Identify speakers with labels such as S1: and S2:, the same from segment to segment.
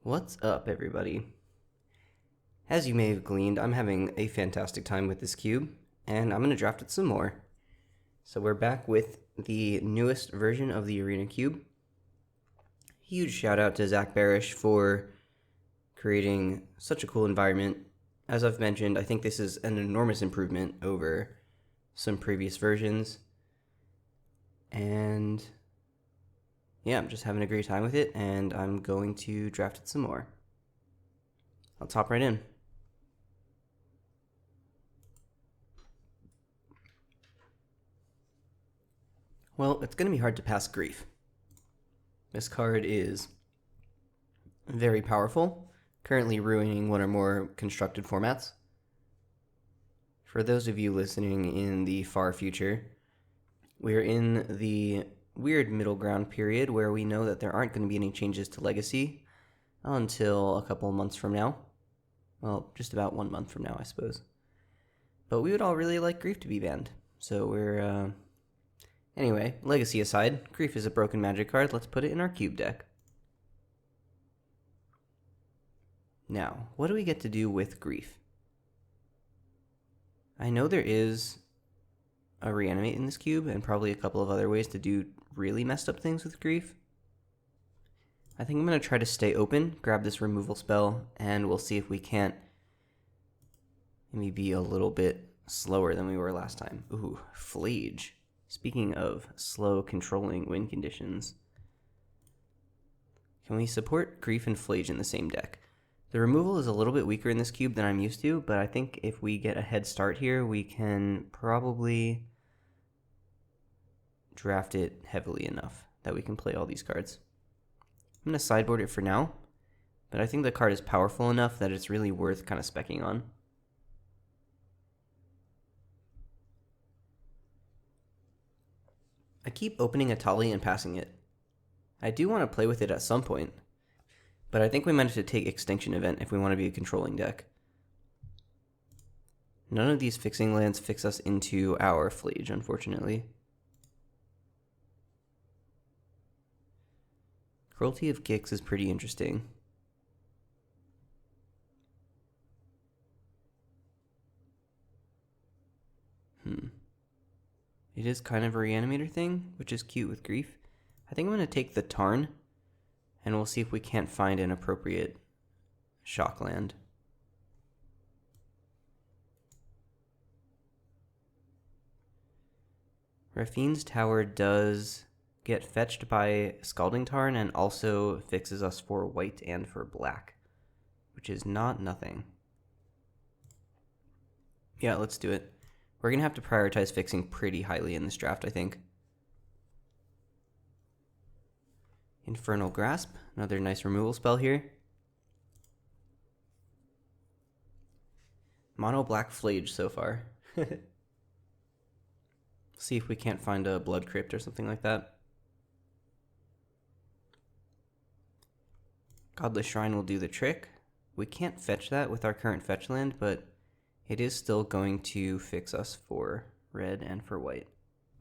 S1: What's up, everybody? As you may have gleaned, I'm having a fantastic time with this cube, and I'm going to draft it some more. So we're back with the newest version of the Arena Cube. Huge shout out to Zach Barish for creating such a cool environment. As I've mentioned, I think this is an enormous improvement over some previous versions. And yeah, I'm just having a great time with it, and I'm going to draft it some more. Let's hop right in. Well, it's going to be hard to pass Grief. This card is very powerful, currently ruining one or more constructed formats. For those of you listening in the far future, we're in the weird middle ground period where we know that there aren't going to be any changes to Legacy until a couple months from now. Well, just about 1 month from now, I suppose. But we would all really like Grief to be banned, so we're anyway, Legacy aside, Grief is a broken Magic card. Let's put it in our cube deck. Now, what do we get to do with Grief? I know there is a reanimate in this cube and probably a couple of other ways to do really messed up things with Grief. I think I'm going to try to stay open, grab this removal spell, and we'll see if we can't maybe be a little bit slower than we were last time. Ooh, Phlage. Speaking of slow controlling win conditions, can we support Grief and Phlage in the same deck? The removal is a little bit weaker in this cube than I'm used to, but I think if we get a head start here, we can probably draft it heavily enough that we can play all these cards. I'm going to sideboard it for now, but I think the card is powerful enough that it's really worth kind of speccing on. I keep opening a Tali and passing it. I do want to play with it at some point, but I think we might have to take Extinction Event if we want to be a controlling deck. None of these fixing lands fix us into our Phlage, unfortunately. Cruelty of Gix is pretty interesting. It is kind of a reanimator thing, which is cute with Grief. I think I'm going to take the Tarn, and we'll see if we can't find an appropriate shock land. Rafine's Tower does get fetched by Scalding Tarn and also fixes us for white and for black, which is not nothing. Yeah, let's do it. We're going to have to prioritize fixing pretty highly in this draft, I think. Infernal Grasp, another nice removal spell here. Mono black Phlage so far. See if we can't find a Blood Crypt or something like that. Godless Shrine will do the trick. We can't fetch that with our current fetch land, but it is still going to fix us for red and for white.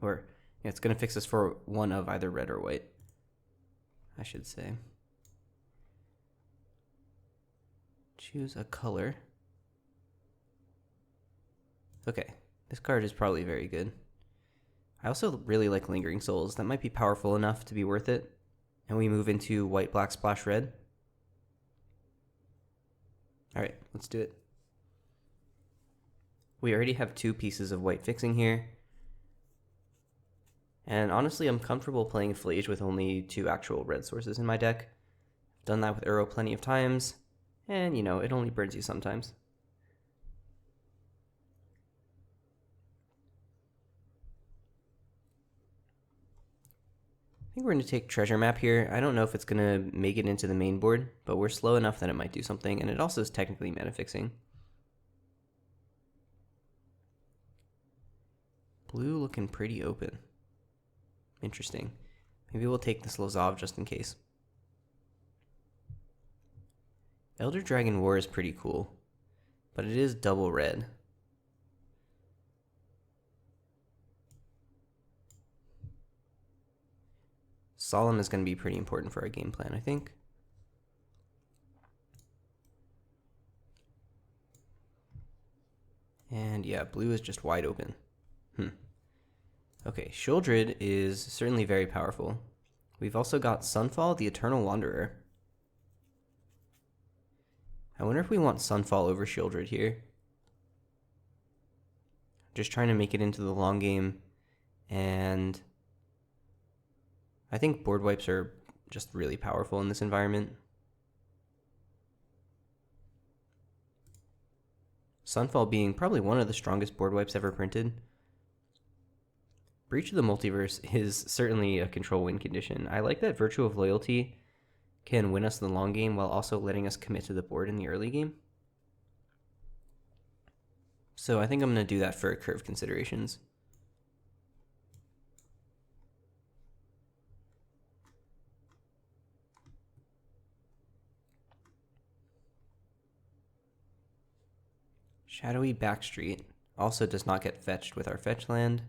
S1: Or, yeah, it's going to fix us for one of either red or white, I should say. Choose a color. Okay, this card is probably very good. I also really like Lingering Souls. That might be powerful enough to be worth it. And we move into white, black, splash, red. Alright, let's do it. We already have 2 pieces of white fixing here. And honestly, I'm comfortable playing Phlage with only 2 actual red sources in my deck. I've done that with Uro plenty of times, and you know, it only burns you sometimes. I think we're going to take Treasure Map here. I don't know if it's going to make it into the main board, but we're slow enough that it might do something, and it also is technically mana fixing. Blue looking pretty open. Interesting. Maybe we'll take this Lozov just in case. Elder Dragon War is pretty cool, but it is double red. Solemn is going to be pretty important for our game plan, I think. And yeah, blue is just wide open. Okay, Shieldred is certainly very powerful. We've also got Sunfall, the Eternal Wanderer. I wonder if we want Sunfall over Shieldred here. Just trying to make it into the long game, and I think board wipes are just really powerful in this environment. Sunfall being probably one of the strongest board wipes ever printed. Breach of the Multiverse is certainly a control win condition. I like that Virtue of Loyalty can win us the long game while also letting us commit to the board in the early game. So I think I'm going to do that for curve considerations. Shadowy Backstreet also does not get fetched with our fetch land.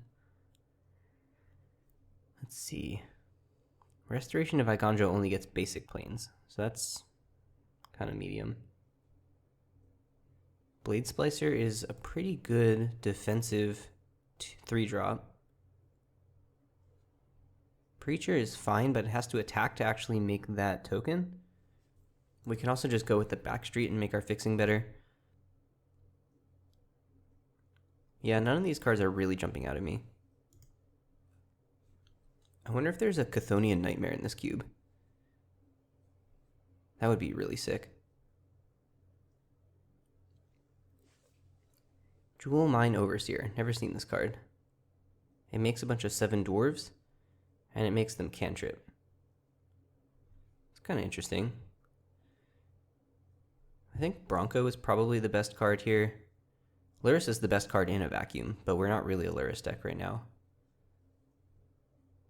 S1: Let's see. Restoration of Iganjo only gets basic planes, so that's kind of medium. Blade Splicer is a pretty good defensive 3-drop. Preacher is fine, but it has to attack to actually make that token. We can also just go with the Backstreet and make our fixing better. Yeah, none of these cards are really jumping out at me. I wonder if there's a Chthonian Nightmare in this cube. That would be really sick. Jewel Mine Overseer. Never seen this card. It makes a bunch of 7 dwarves, and it makes them cantrip. It's kind of interesting. I think Bronco is probably the best card here. Lurrus is the best card in a vacuum, but we're not really a Lurrus deck right now.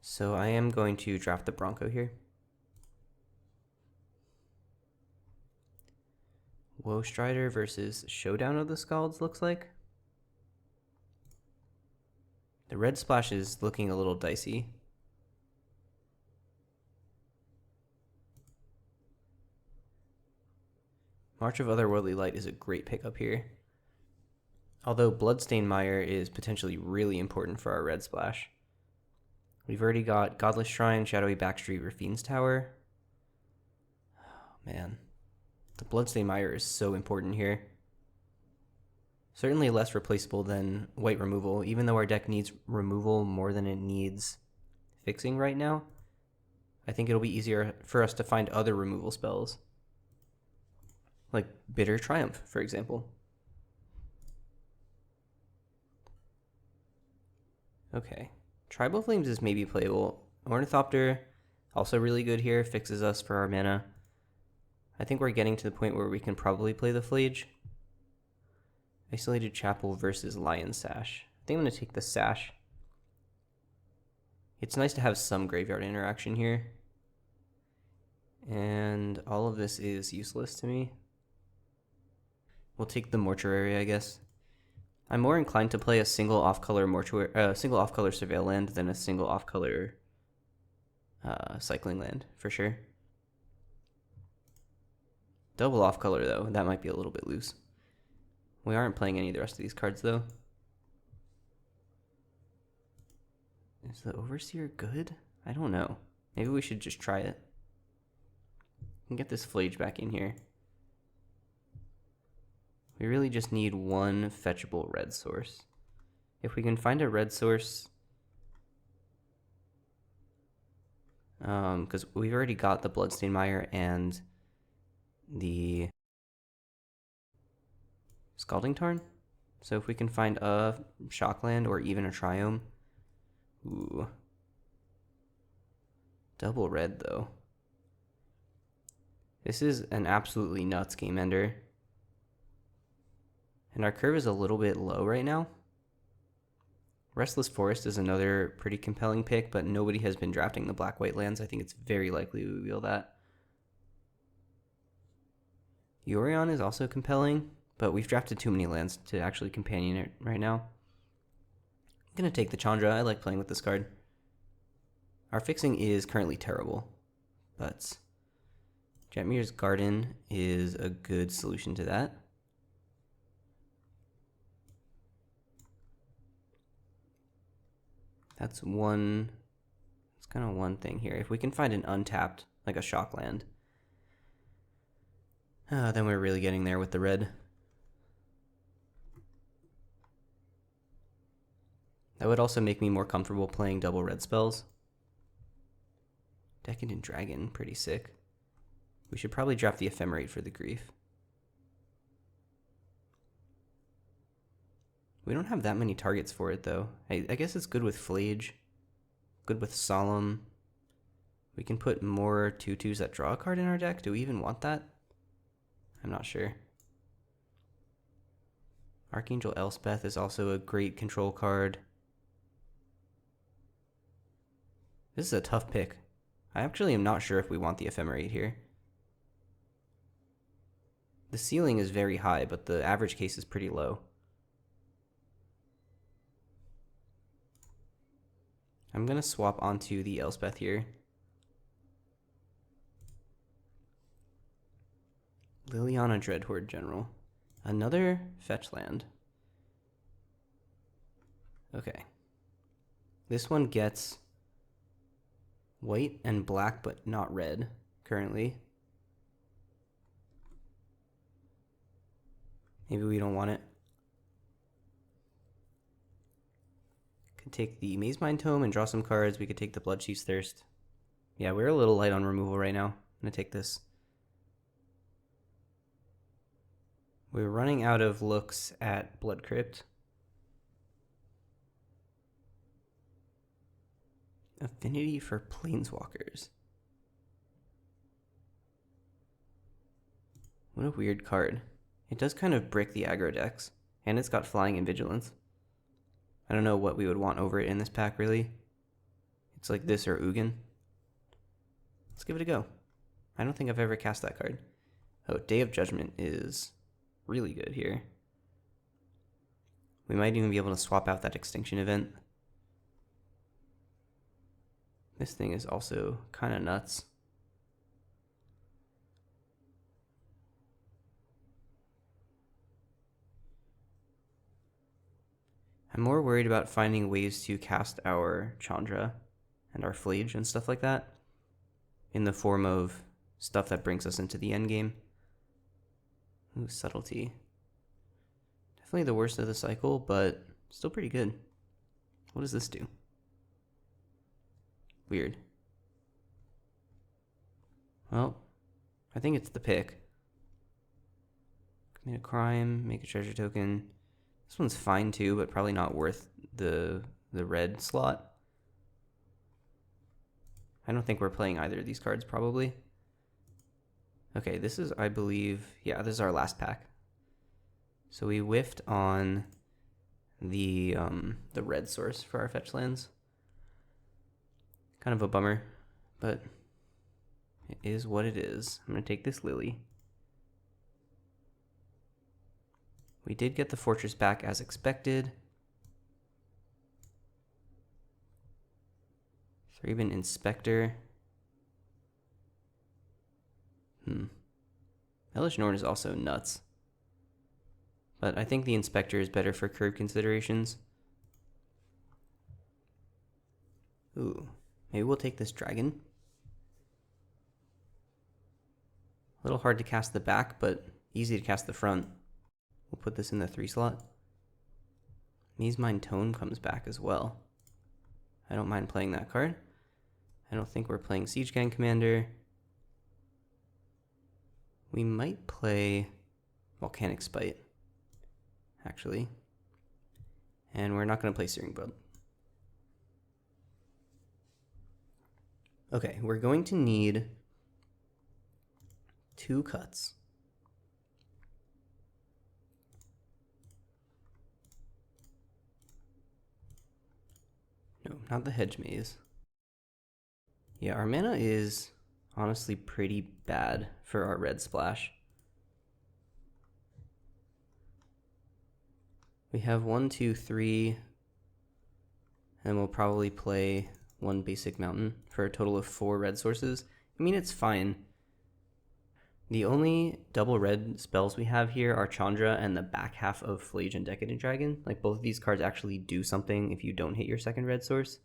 S1: So I am going to draft the Bronco here. Woe Strider versus Showdown of the Scalds looks like. The red splash is looking a little dicey. March of Otherworldly Light is a great pickup here. Although Bloodstained Mire is potentially really important for our red splash. We've already got Godless Shrine, Shadowy Backstreet, Rafine's Tower. Oh, man. The Bloodstained Mire is so important here. Certainly less replaceable than white removal, even though our deck needs removal more than it needs fixing right now. I think it'll be easier for us to find other removal spells. Like Bitter Triumph, for example. Okay. Tribal Flames is maybe playable. Ornithopter, also really good here, fixes us for our mana. I think we're getting to the point where we can probably play the Phlage. Isolated Chapel versus Lion Sash. I think I'm going to take the Sash. It's nice to have some graveyard interaction here. And all of this is useless to me. We'll take the Mortuary, I guess. I'm more inclined to play a single off-color Surveil land than a single off-color Cycling land, for sure. Double off-color, though, that might be a little bit loose. We aren't playing any of the rest of these cards, though. Is the Overseer good? I don't know. Maybe we should just try it. And get this Phlage back in here. We really just need one fetchable red source. If we can find a red source, because we've already got the Bloodstained Mire and the Scalding Tarn. So if we can find a Shockland or even a Triome. Ooh. Double red, though. This is an absolutely nuts game ender. And our curve is a little bit low right now. Restless Forest is another pretty compelling pick, but nobody has been drafting the black-white lands. I think it's very likely we will that. Yorion is also compelling, but we've drafted too many lands to actually companion it right now. I'm going to take the Chandra. I like playing with this card. Our fixing is currently terrible, but Jetmir's Garden is a good solution to that. That's one. It's kind of one thing here. If we can find an untapped, like a shock land, then we're really getting there with the red. That would also make me more comfortable playing double red spells. Decadent Dragon, pretty sick. We should probably drop the Ephemerate for the grief. We don't have that many targets for it though. I guess it's good with Phlage, good with Solemn. We can put more 2/2s that draw a card in our deck. Do we even want that? I'm not sure. Archangel Elspeth is also a great control card. This is a tough pick. I actually am not sure if we want the Ephemerate here. The ceiling is very high, but the average case is pretty low. I'm going to swap onto the Elspeth here. Liliana Dreadhorde General. Another fetch land. Okay. This one gets white and black, but not red currently. Maybe we don't want it. Could take the Mazemind Tome and draw some cards. We could take the Bloodchief's Thirst. Yeah, we're a little light on removal right now. I'm gonna take this. We're running out of looks at Blood Crypt. Affinity for Planeswalkers. What a weird card. It does kind of brick the aggro decks, and it's got Flying and Vigilance. I don't know what we would want over it in this pack, really. It's like this or Ugin. Let's give it a go. I don't think I've ever cast that card. Oh, Day of Judgment is really good here. We might even be able to swap out that Extinction event. This thing is also kind of nuts. I'm more worried about finding ways to cast our Chandra and our Phlage and stuff like that in the form of stuff that brings us into the end game. Ooh, Subtlety. Definitely the worst of the cycle, but still pretty good. What does this do? Weird. Well, I think it's the pick. Commit a crime, make a treasure token. This one's fine too, but probably not worth the red slot. I don't think we're playing either of these cards, probably. Okay, this is, I believe, yeah, this is our last pack. So we whiffed on the red source for our fetch lands. Kind of a bummer, but it is what it is. I'm gonna take this Lily. We did get the fortress back as expected. Thraben Inspector. Hellish Norn is also nuts. But I think the Inspector is better for curve considerations. Ooh, maybe we'll take this dragon. A little hard to cast the back, but easy to cast the front. We'll put this in the 3 slot. Mazemind Tome comes back as well. I don't mind playing that card. I don't think we're playing Siege Gang Commander. We might play Volcanic Spite, actually. And we're not going to play Searing Blood. Okay, we're going to need 2 cuts. No, not the Hedge Maze. Yeah, our mana is honestly pretty bad for our red splash. We have 1, 2, 3, and we'll probably play 1 basic mountain for a total of 4 red sources. I mean, it's fine. The only double red spells we have here are Chandra and the back half of Phlage and Decadent Dragon. Like, both of these cards actually do something if you don't hit your second red source.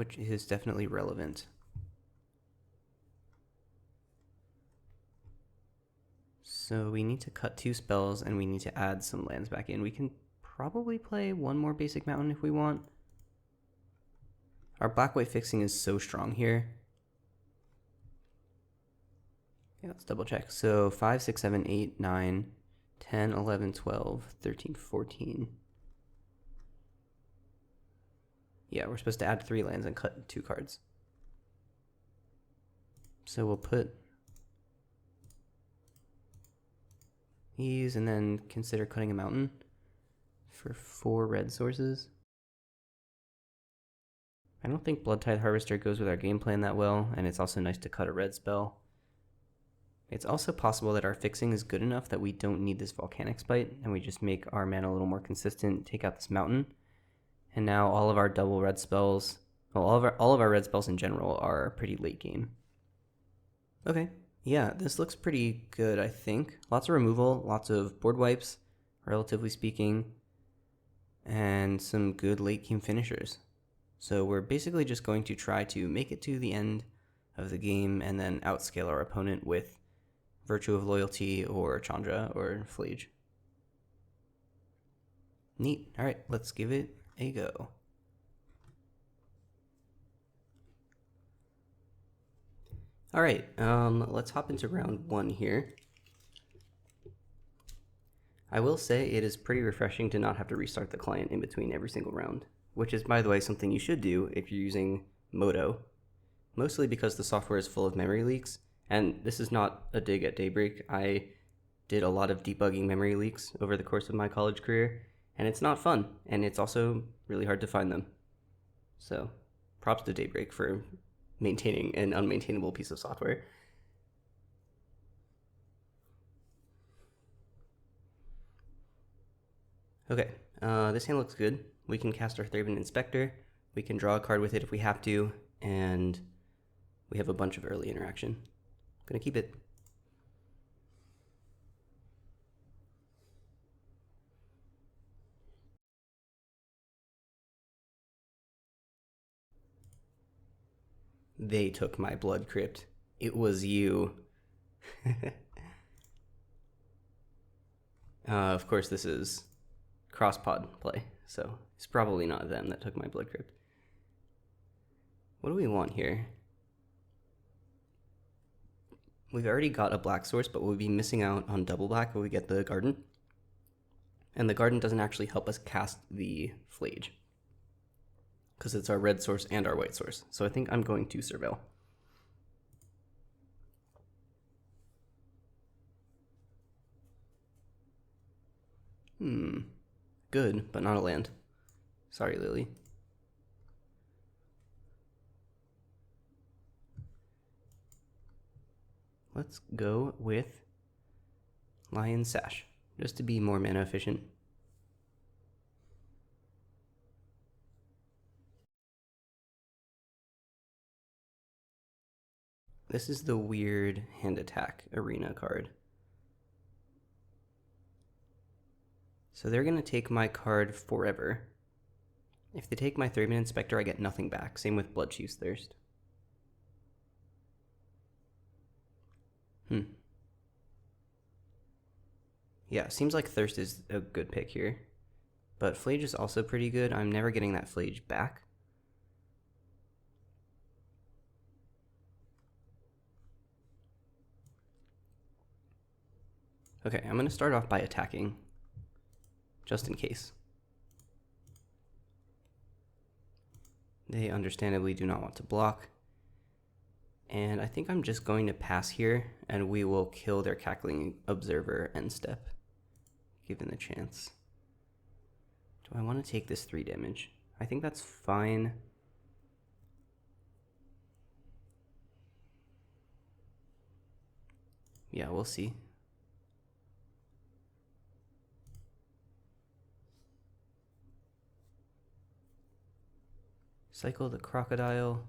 S1: which is definitely relevant. So we need to cut 2 spells, and we need to add some lands back in. We can probably play 1 more basic mountain if we want. Our black-white fixing is so strong here. Yeah, let's double check. So 5, 6, 7, 8, 9, 10, 11, 12, 13, 14. Yeah, we're supposed to add 3 lands and cut 2 cards. So we'll put these and then consider cutting a mountain for 4 red sources. I don't think Bloodtithe Harvester goes with our game plan that well, and it's also nice to cut a red spell. It's also possible that our fixing is good enough that we don't need this Volcanic Spite, and we just make our mana a little more consistent, take out this mountain, and now all of our double red spells, well, all of our red spells in general are pretty late game. Okay, yeah, this looks pretty good, I think. Lots of removal, lots of board wipes, relatively speaking, and some good late game finishers. So we're basically just going to try to make it to the end of the game and then outscale our opponent with Virtue of Loyalty or Chandra or Phlage. Neat. All right, let's give it a go. All right, let's hop into round 1 here. I will say it is pretty refreshing to not have to restart the client in between every single round, which is, by the way, something you should do if you're using Moto, mostly because the software is full of memory leaks. And this is not a dig at Daybreak. I did a lot of debugging memory leaks over the course of my college career, and it's not fun, and it's also really hard to find them. So props to Daybreak for maintaining an unmaintainable piece of software. Okay, this hand looks good. We can cast our Thraben Inspector. We can draw a card with it if we have to, and we have a bunch of early interaction. Gonna keep it. They took my Blood Crypt. It was you. Of course, this is cross-pod play, so it's probably not them that took my Blood Crypt. What do we want here? We've already got a black source, but we'll be missing out on double black when we get the garden. And the garden doesn't actually help us cast the Phlage, because it's our red source and our white source. So I think I'm going to Surveil. Good, but not a land. Sorry, Lily. Let's go with Lion Sash, just to be more mana efficient. This is the weird hand attack arena card. So they're going to take my card forever. If they take my Thraben Inspector, I get nothing back. Same with Bloodchief's Thirst. Yeah, seems like Thirst is a good pick here. But Phlage is also pretty good. I'm never getting that Phlage back. Okay, I'm going to start off by attacking, just in case. They understandably do not want to block. And I think I'm just going to pass here, and we will kill their Cackling Observer end step, given the chance. Do I want to take this 3 damage? I think that's fine. Yeah, we'll see. Cycle the Crocodile.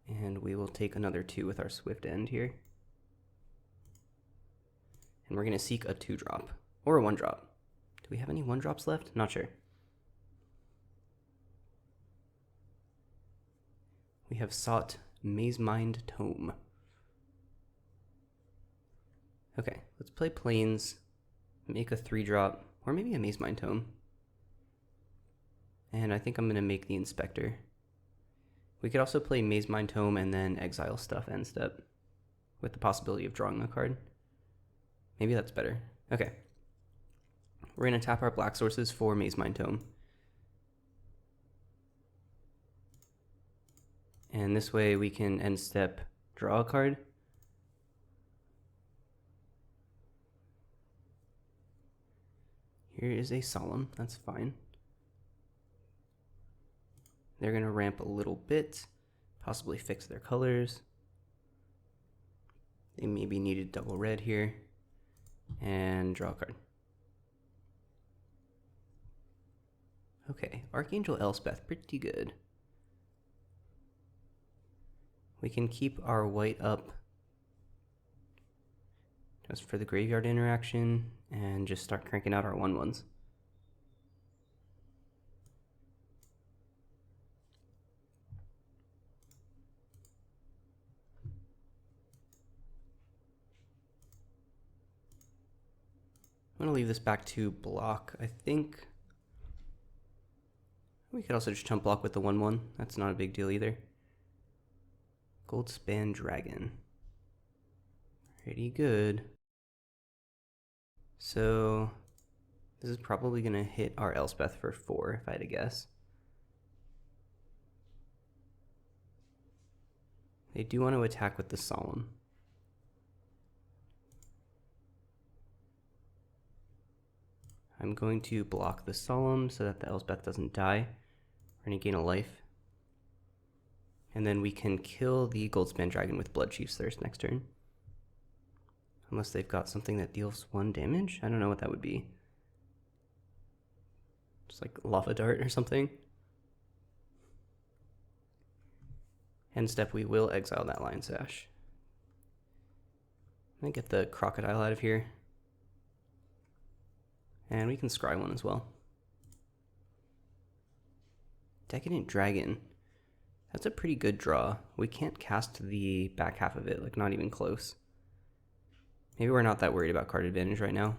S1: And we will take another 2 with our Swift End here. And we're going to seek a 2-drop, or a 1-drop. Do we have any 1-drops left? Not sure. We have sought Maze Mind Tome. Okay, let's play Plains, make a 3-drop, or maybe a Maze Mind Tome. And I think I'm going to make the Inspector. We could also play Maze Mind Tome and then exile stuff end step, with the possibility of drawing a card. Maybe that's better. Okay. We're going to tap our black sources for Maze Mind Tome. And this way we can end step draw a card. Here is a Solemn, that's fine. They're going to ramp a little bit, possibly fix their colors. They maybe needed double red here, and draw a card. Okay, Archangel Elspeth, pretty good. We can keep our white up just for the graveyard interaction and just start cranking out our 1/1s. I'm going to leave this back to block. I think we could also just chump block with the 1/1. That's not a big deal either. Goldspan Dragon. Pretty good. So this is probably going to hit our Elspeth for 4 if I had to guess. They do want to attack with the Solemn. I'm going to block the Solemn so that the Elspeth doesn't die. We're going to gain a life. And then we can kill the Goldspan Dragon with Bloodchief's Thirst next turn. Unless they've got something that deals 1 damage? I don't know what that would be. Just like Lava Dart or something. End step, we will exile that Lion Sash. I'm going to get the Crocodile out of here. And we can scry 1 as well. Decadent Dragon. That's a pretty good draw. We can't cast the back half of it, like not even close. Maybe we're not that worried about card advantage right now.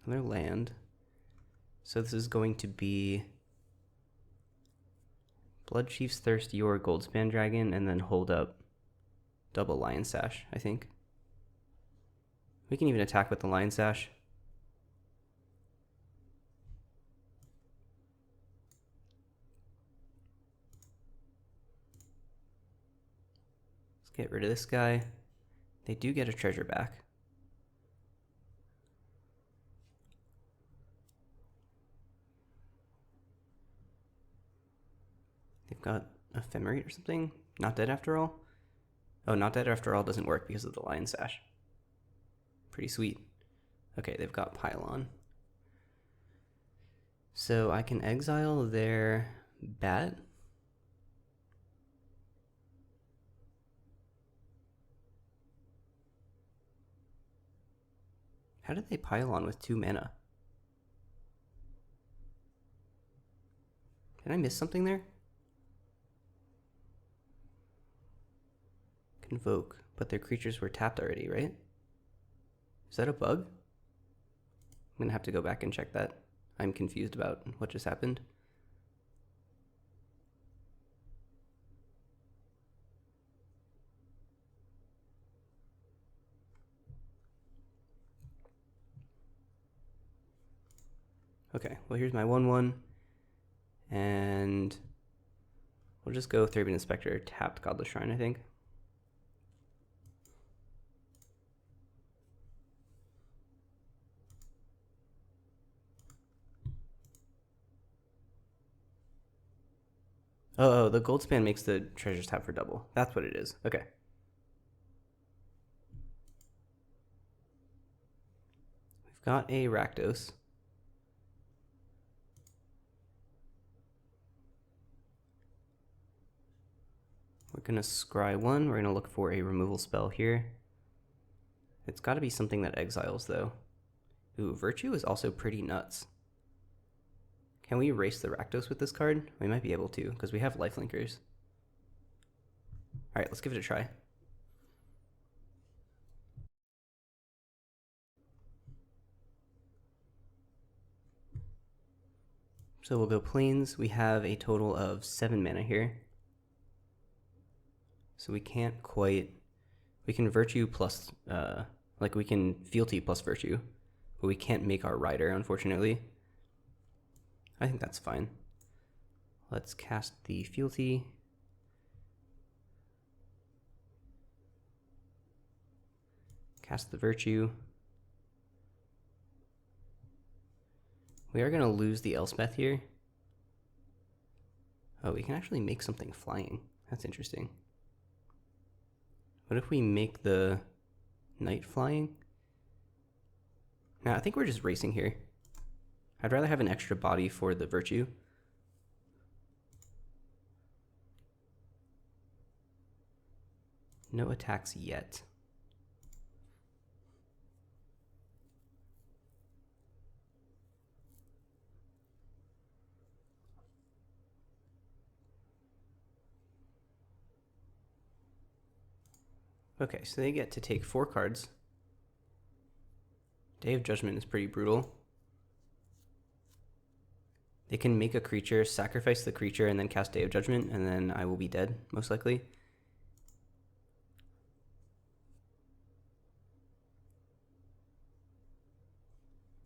S1: Another land. So this is going to be Bloodchief's Thirst, your Goldspan Dragon, and then hold up double Lion Sash, I think. We can even attack with the Lion Sash. Let's get rid of this guy. They do get a treasure back. They've got Ephemerate or something. Not Dead After All. Oh, Not Dead After All doesn't work because of the Lion Sash. Pretty sweet. Okay, they've got Pylon. So I can exile their bat. How did they Pylon with 2 mana? Did I miss something there? Convoke, but their creatures were tapped already, right? Is that a bug? I'm gonna have to go back and check that. I'm confused about what just happened. Okay, well here's my 1/1. And we'll just go Thraben Inspector, tapped Godless Shrine, I think. Oh, the Goldspan makes the treasures tap for double. That's what it is. Okay. We've got a Rakdos. We're going to scry 1. We're going to look for a removal spell here. It's got to be something that exiles, though. Ooh, Virtue is also pretty nuts. Can we erase the Rakdos with this card? We might be able to, because we have lifelinkers. Alright, let's give it a try. So we'll go Plains. We have a total of 7 mana here. So we can't quite... We can Virtue plus... like we can Fealty plus Virtue. But we can't make our Rider, unfortunately. I think that's fine. Let's cast the Fealty. Cast the Virtue. We are going to lose the Elspeth here. Oh, we can actually make something flying. That's interesting. What if we make the Knight flying? Nah, I think we're just racing here. I'd rather have an extra body for the Virtue. No attacks yet. Okay, so they get to take 4 cards. Day of Judgment is pretty brutal. They can make a creature, sacrifice the creature, and then cast Day of Judgment, and then I will be dead, most likely.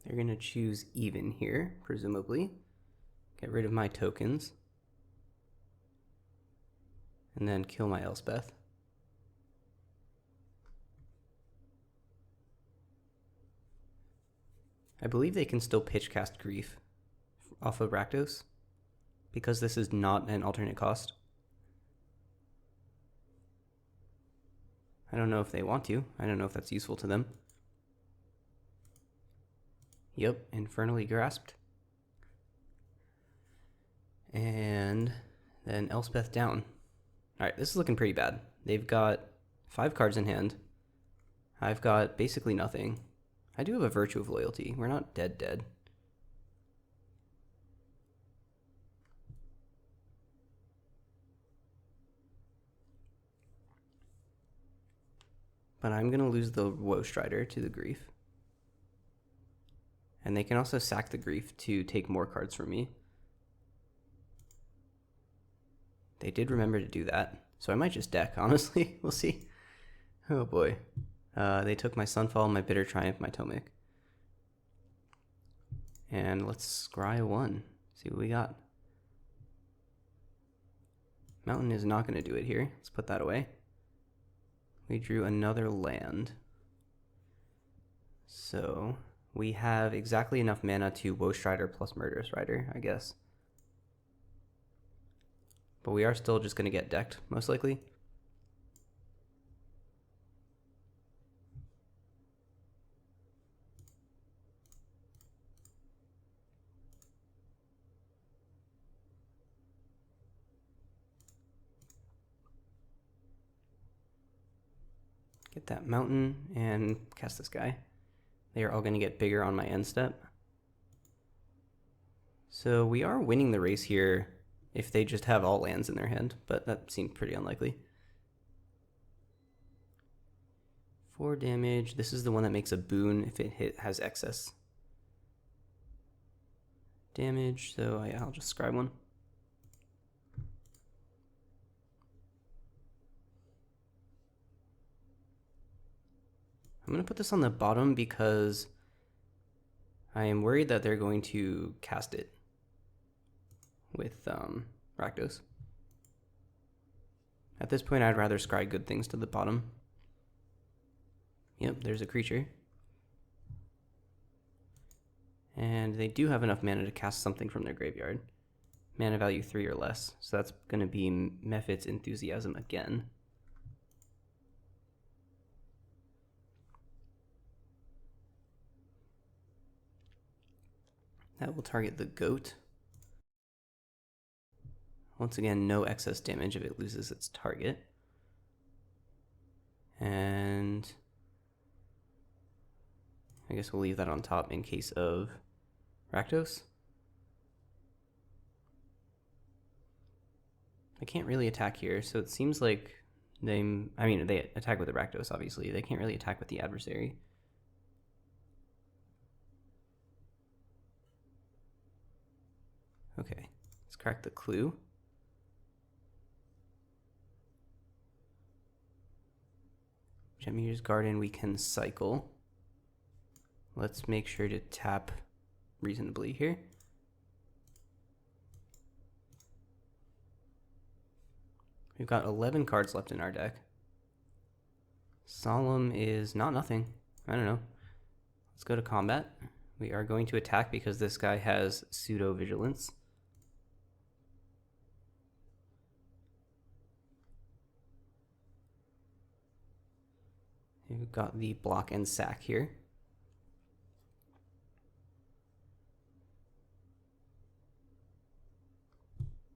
S1: They're going to choose even here, presumably. Get rid of my tokens. And then kill my Elspeth. I believe they can still pitch cast Grief off of Rakdos, because this is not an alternate cost. I don't know if they want to. I don't know if that's useful to them. Yep, Infernally Grasped. And then Elspeth down. Alright, this is looking pretty bad. They've got 5 cards in hand. I've got basically nothing. I do have a Virtue of Loyalty. We're not dead. But I'm going to lose the Woe Strider to the Grief. And they can also sack the Grief to take more cards from me. They did remember to do that. So I might just deck, honestly. We'll see. Oh boy. They took my Sunfall, my Bitter Triumph, my Tomic. And let's scry 1. See what we got. Mountain is not going to do it here. Let's put that away. We drew another land. So we have exactly enough mana to Woe Strider plus Murderous Rider, I guess. But we are still just going to get decked, most likely. Get that mountain and cast this guy. They are all going to get bigger on my end step. So we are winning the race here if they just have all lands in their hand, but that seemed pretty unlikely. 4 damage. This is the one that makes a boon if it has excess damage, so I'll just scribe 1. I'm going to put this on the bottom because I am worried that they're going to cast it with Rakdos. At this point, I'd rather scry good things to the bottom. Yep, there's a creature. And they do have enough mana to cast something from their graveyard. Mana value 3 or less. So that's going to be Mephit's Enthusiasm again. That will target the goat. Once again, no excess damage if it loses its target. And I guess we'll leave that on top in case of Rakdos. I can't really attack here, so it seems like they attack with the Rakdos, obviously. They can't really attack with the adversary. Okay, let's crack the clue. Jetmeter's Garden, we can cycle. Let's make sure to tap reasonably here. We've got 11 cards left in our deck. Solemn is not nothing. I don't know. Let's go to combat. We are going to attack because this guy has pseudo vigilance. We've got the block and sack here.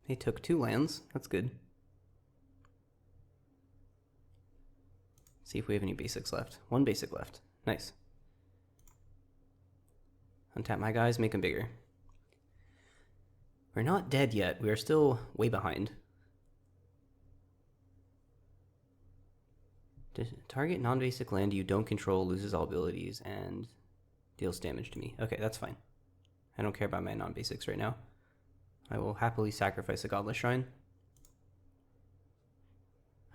S1: They took 2 lands. That's good. See if we have any basics left. 1 basic left. Nice. Untap my guys, make them bigger. We're not dead yet. We are still way behind. Target non-basic land you don't control loses all abilities and deals damage to me. Okay, that's fine. I don't care about my non-basics right now. I will happily sacrifice a Godless Shrine.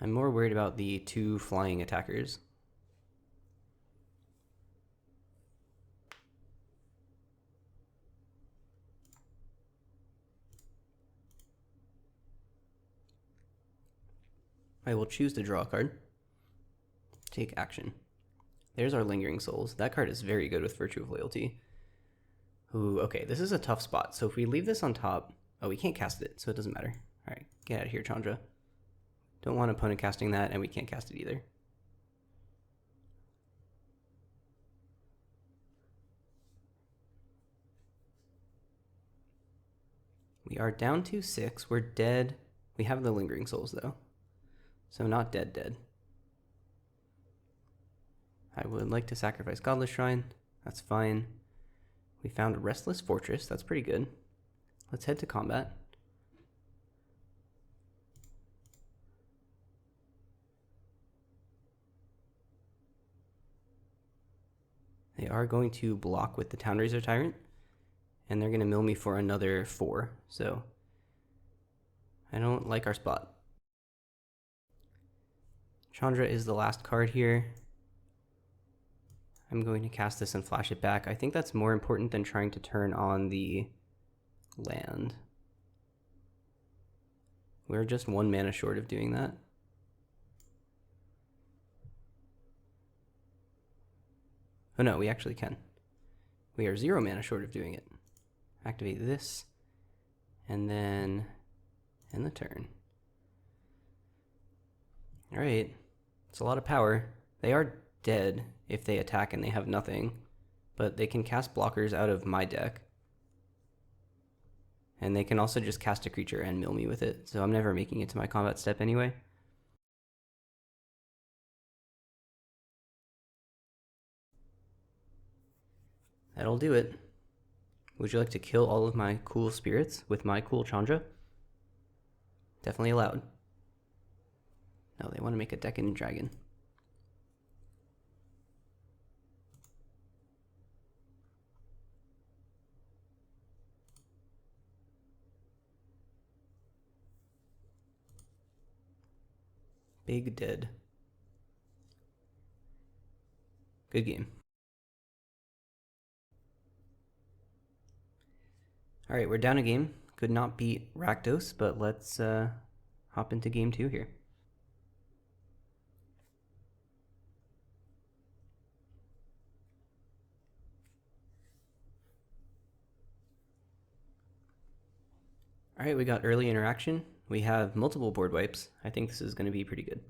S1: I'm more worried about the 2 flying attackers. I will choose to draw a card. Take action. There's our Lingering Souls. That card is very good with Virtue of Loyalty. Ooh, okay, this is a tough spot. So if we leave this on top... Oh, we can't cast it, so it doesn't matter. Alright, get out of here, Chandra. Don't want opponent casting that, and we can't cast it either. We are down to 6. We're dead. We have the Lingering Souls, though. So not dead. I would like to sacrifice Godless Shrine. That's fine. We found a Restless Fortress. That's pretty good. Let's head to combat. They are going to block with the Townraiser Tyrant, and they're going to mill me for another 4, so I don't like our spot. Chandra is the last card here. I'm going to cast this and flash it back. I think that's more important than trying to turn on the land. We're just 1 mana short of doing that. Oh no, we actually can. We are 0 mana short of doing it. Activate this, and then end the turn. Alright, it's a lot of power. They are dead if they attack and they have nothing, but they can cast blockers out of my deck. And they can also just cast a creature and mill me with it, so I'm never making it to my combat step anyway. That'll do it. Would you like to kill all of my cool spirits with my cool Chandra? Definitely allowed. No, they want to make a Decadent Dragon. Big dead. Good game. Alright, we're down a game. Could not beat Rakdos, but let's hop into game 2 here. Alright, we got early interaction. We have multiple board wipes. I think this is going to be pretty good.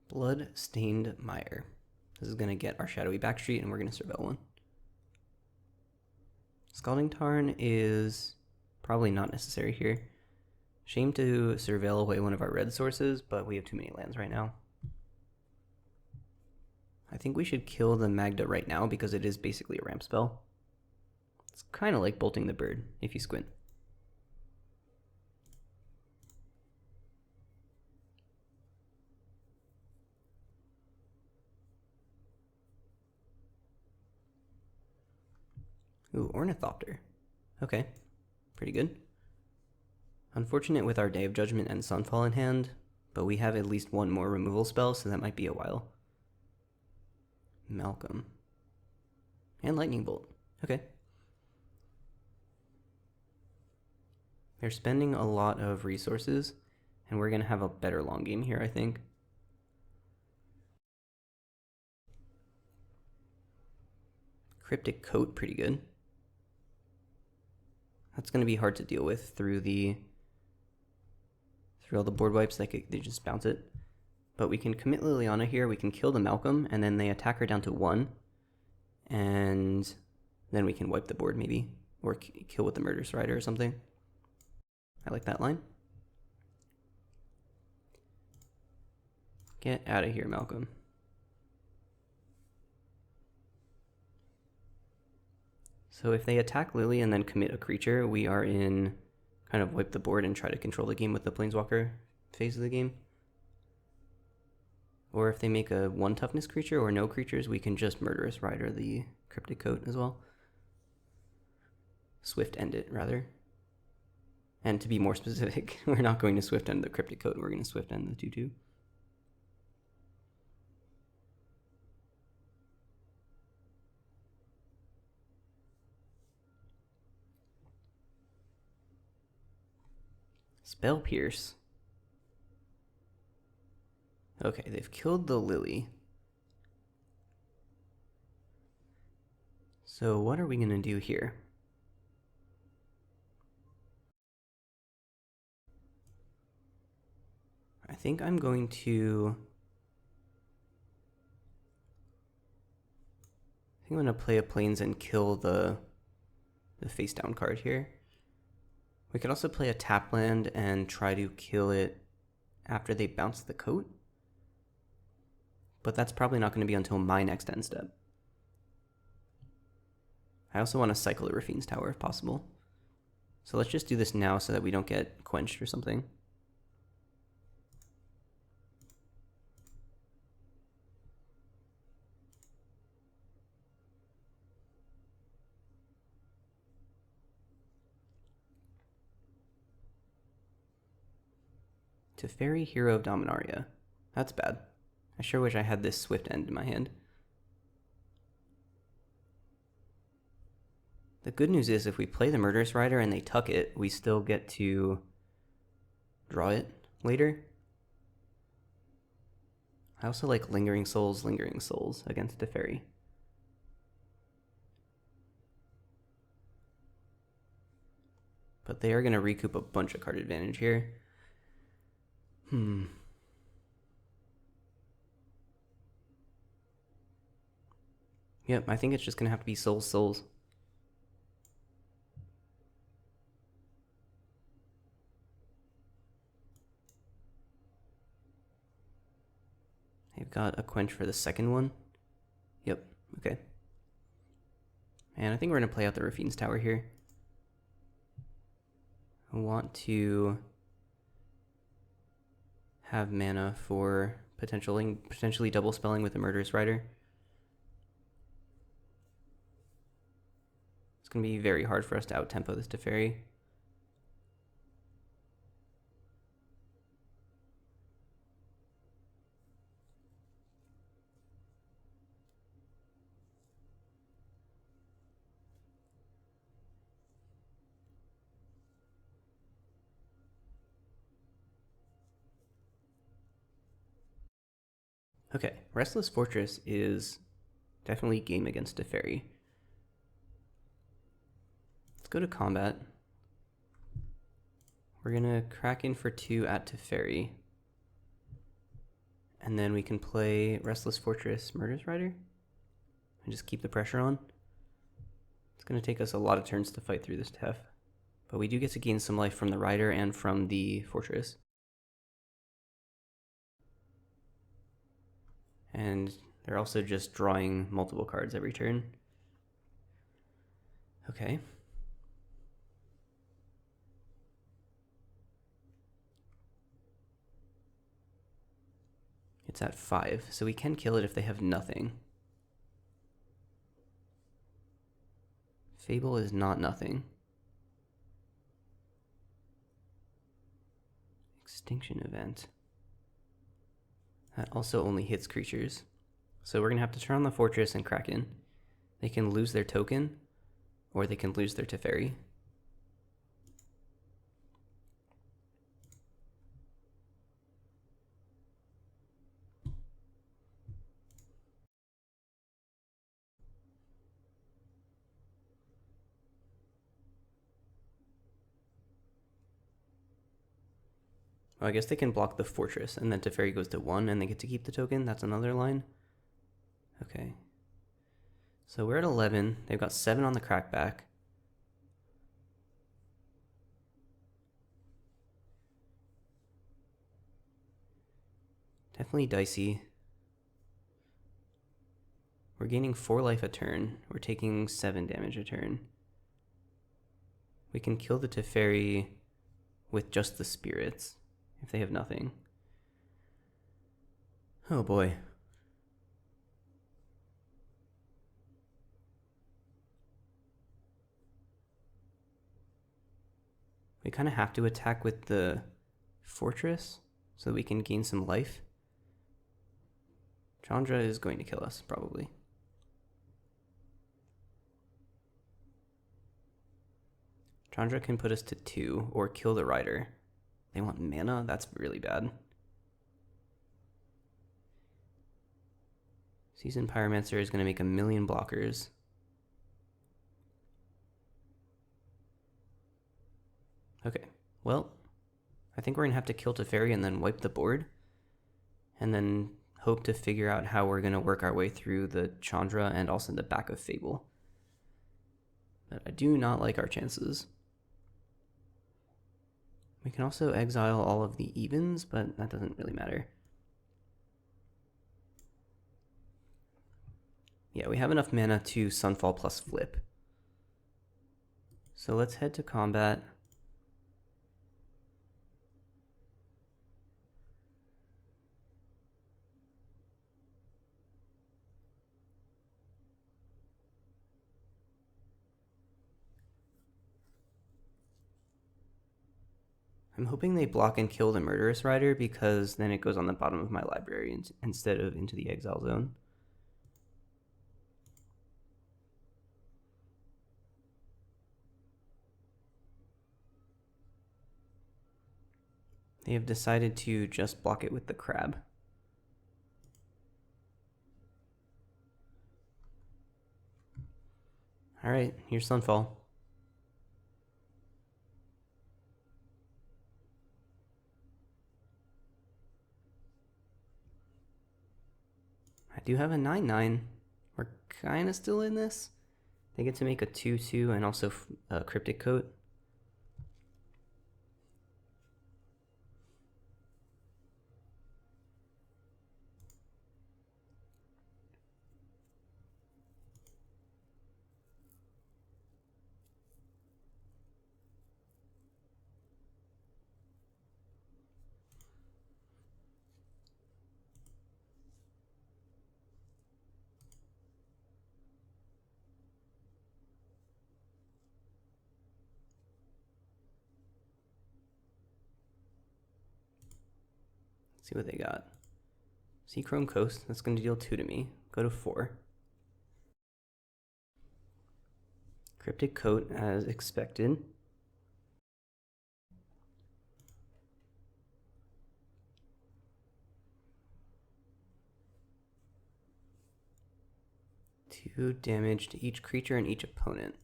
S1: Blood-Stained Mire. This is going to get our Shadowy Backstreet, and we're going to surveil one. Scalding Tarn is Probably not necessary here. Shame to surveil away one of our red sources, but we have too many lands right now. I think we should kill the Magda right now because it is basically a ramp spell. It's kind of like bolting the bird if you squint. Ooh, Ornithopter. Okay, pretty good. Unfortunate with our Day of Judgment and Sunfall in hand, but we have at least one more removal spell, so that might be a while. Malcolm. And Lightning Bolt. Okay. They're spending a lot of resources, and we're going to have a better long game here, I think. Cryptic Coat, pretty good. That's going to be hard to deal with through all the board wipes. They just bounce it. But we can commit Liliana here. We can kill the Malcolm, and then they attack her down to 1. And then we can wipe the board maybe, or kill with the Murderous Rider or something. I like that line. Get out of here, Malcolm. So if they attack Lily and then commit a creature, we are in kind of wipe the board and try to control the game with the Planeswalker phase of the game. Or if they make a 1 toughness creature or no creatures, we can just Murderous Rider the Cryptic Coat as well. Swift End it, rather. And to be more specific, we're not going to Swift End the Cryptic Coat, we're going to Swift End the 2/2. Spell Pierce. Okay, they've killed the Lily. So what are we going to do here? I think I'm going to... I'm going to play a Plains and kill the face down card here. We could also play a tap land and try to kill it after they bounce the coat. But that's probably not going to be until my next end step. I also want to cycle the Rafine's Tower if possible. So let's just do this now so that we don't get quenched or something. Teferi, Hero of Dominaria. That's bad. I sure wish I had this Swift End in my hand. The good news is if we play the Murderous Rider and they tuck it, we still get to draw it later. I also like Lingering Souls against Teferi. But they are going to recoup a bunch of card advantage here. Yep, I think it's just going to have to be Souls. They've got a quench for the second one. Yep, okay. And I think we're going to play out the Rafine's Tower here. I want to have mana for potentially double spelling with the Murderous Rider. It's going to be very hard for us to out-tempo this Teferi. Okay, Restless Fortress is definitely game against Teferi. Let's go to combat. We're gonna crack in for 2 at Teferi. And then we can play Restless Fortress Murderous Rider and just keep the pressure on. It's gonna take us a lot of turns to fight through this Tef. But we do get to gain some life from the Rider and from the Fortress. And they're also just drawing multiple cards every turn. Okay. It's at 5, so we can kill it if they have nothing. Fable is not nothing. Extinction event. That also only hits creatures. So we're going to have to turn on the Fortress and Kraken. They can lose their token, or they can lose their Teferi. Well, I guess they can block the Fortress, and then Teferi goes to 1, and they get to keep the token. That's another line. Okay. So we're at 11. They've got 7 on the crackback. Definitely dicey. We're gaining 4 life a turn. We're taking 7 damage a turn. We can kill the Teferi with just the spirits if they have nothing. Oh boy. We kind of have to attack with the Fortress so that we can gain some life. Chandra is going to kill us, probably. Chandra can put us to 2 or kill the Rider. They want mana? That's really bad. Seasoned Pyromancer is going to make 1,000,000 blockers. Okay, well, I think we're going to have to kill Teferi and then wipe the board. And then hope to figure out how we're going to work our way through the Chandra and also the back of Fable. But I do not like our chances. We can also exile all of the evens, but that doesn't really matter. Yeah, we have enough mana to Sunfall plus flip. So let's head to combat. I'm hoping they block and kill the Murderous Rider because then it goes on the bottom of my library instead of into the exile zone. They have decided to just block it with the crab. Alright, here's Sunfall. I do have a 9/9. We're kind of still in this. They get to make a 2/2 and also a Cryptic Coat. See what they got. Seachrome Coast, that's going to deal 2 to me. Go to 4. Cryptic Coat as expected. Two damage to each creature and each opponent.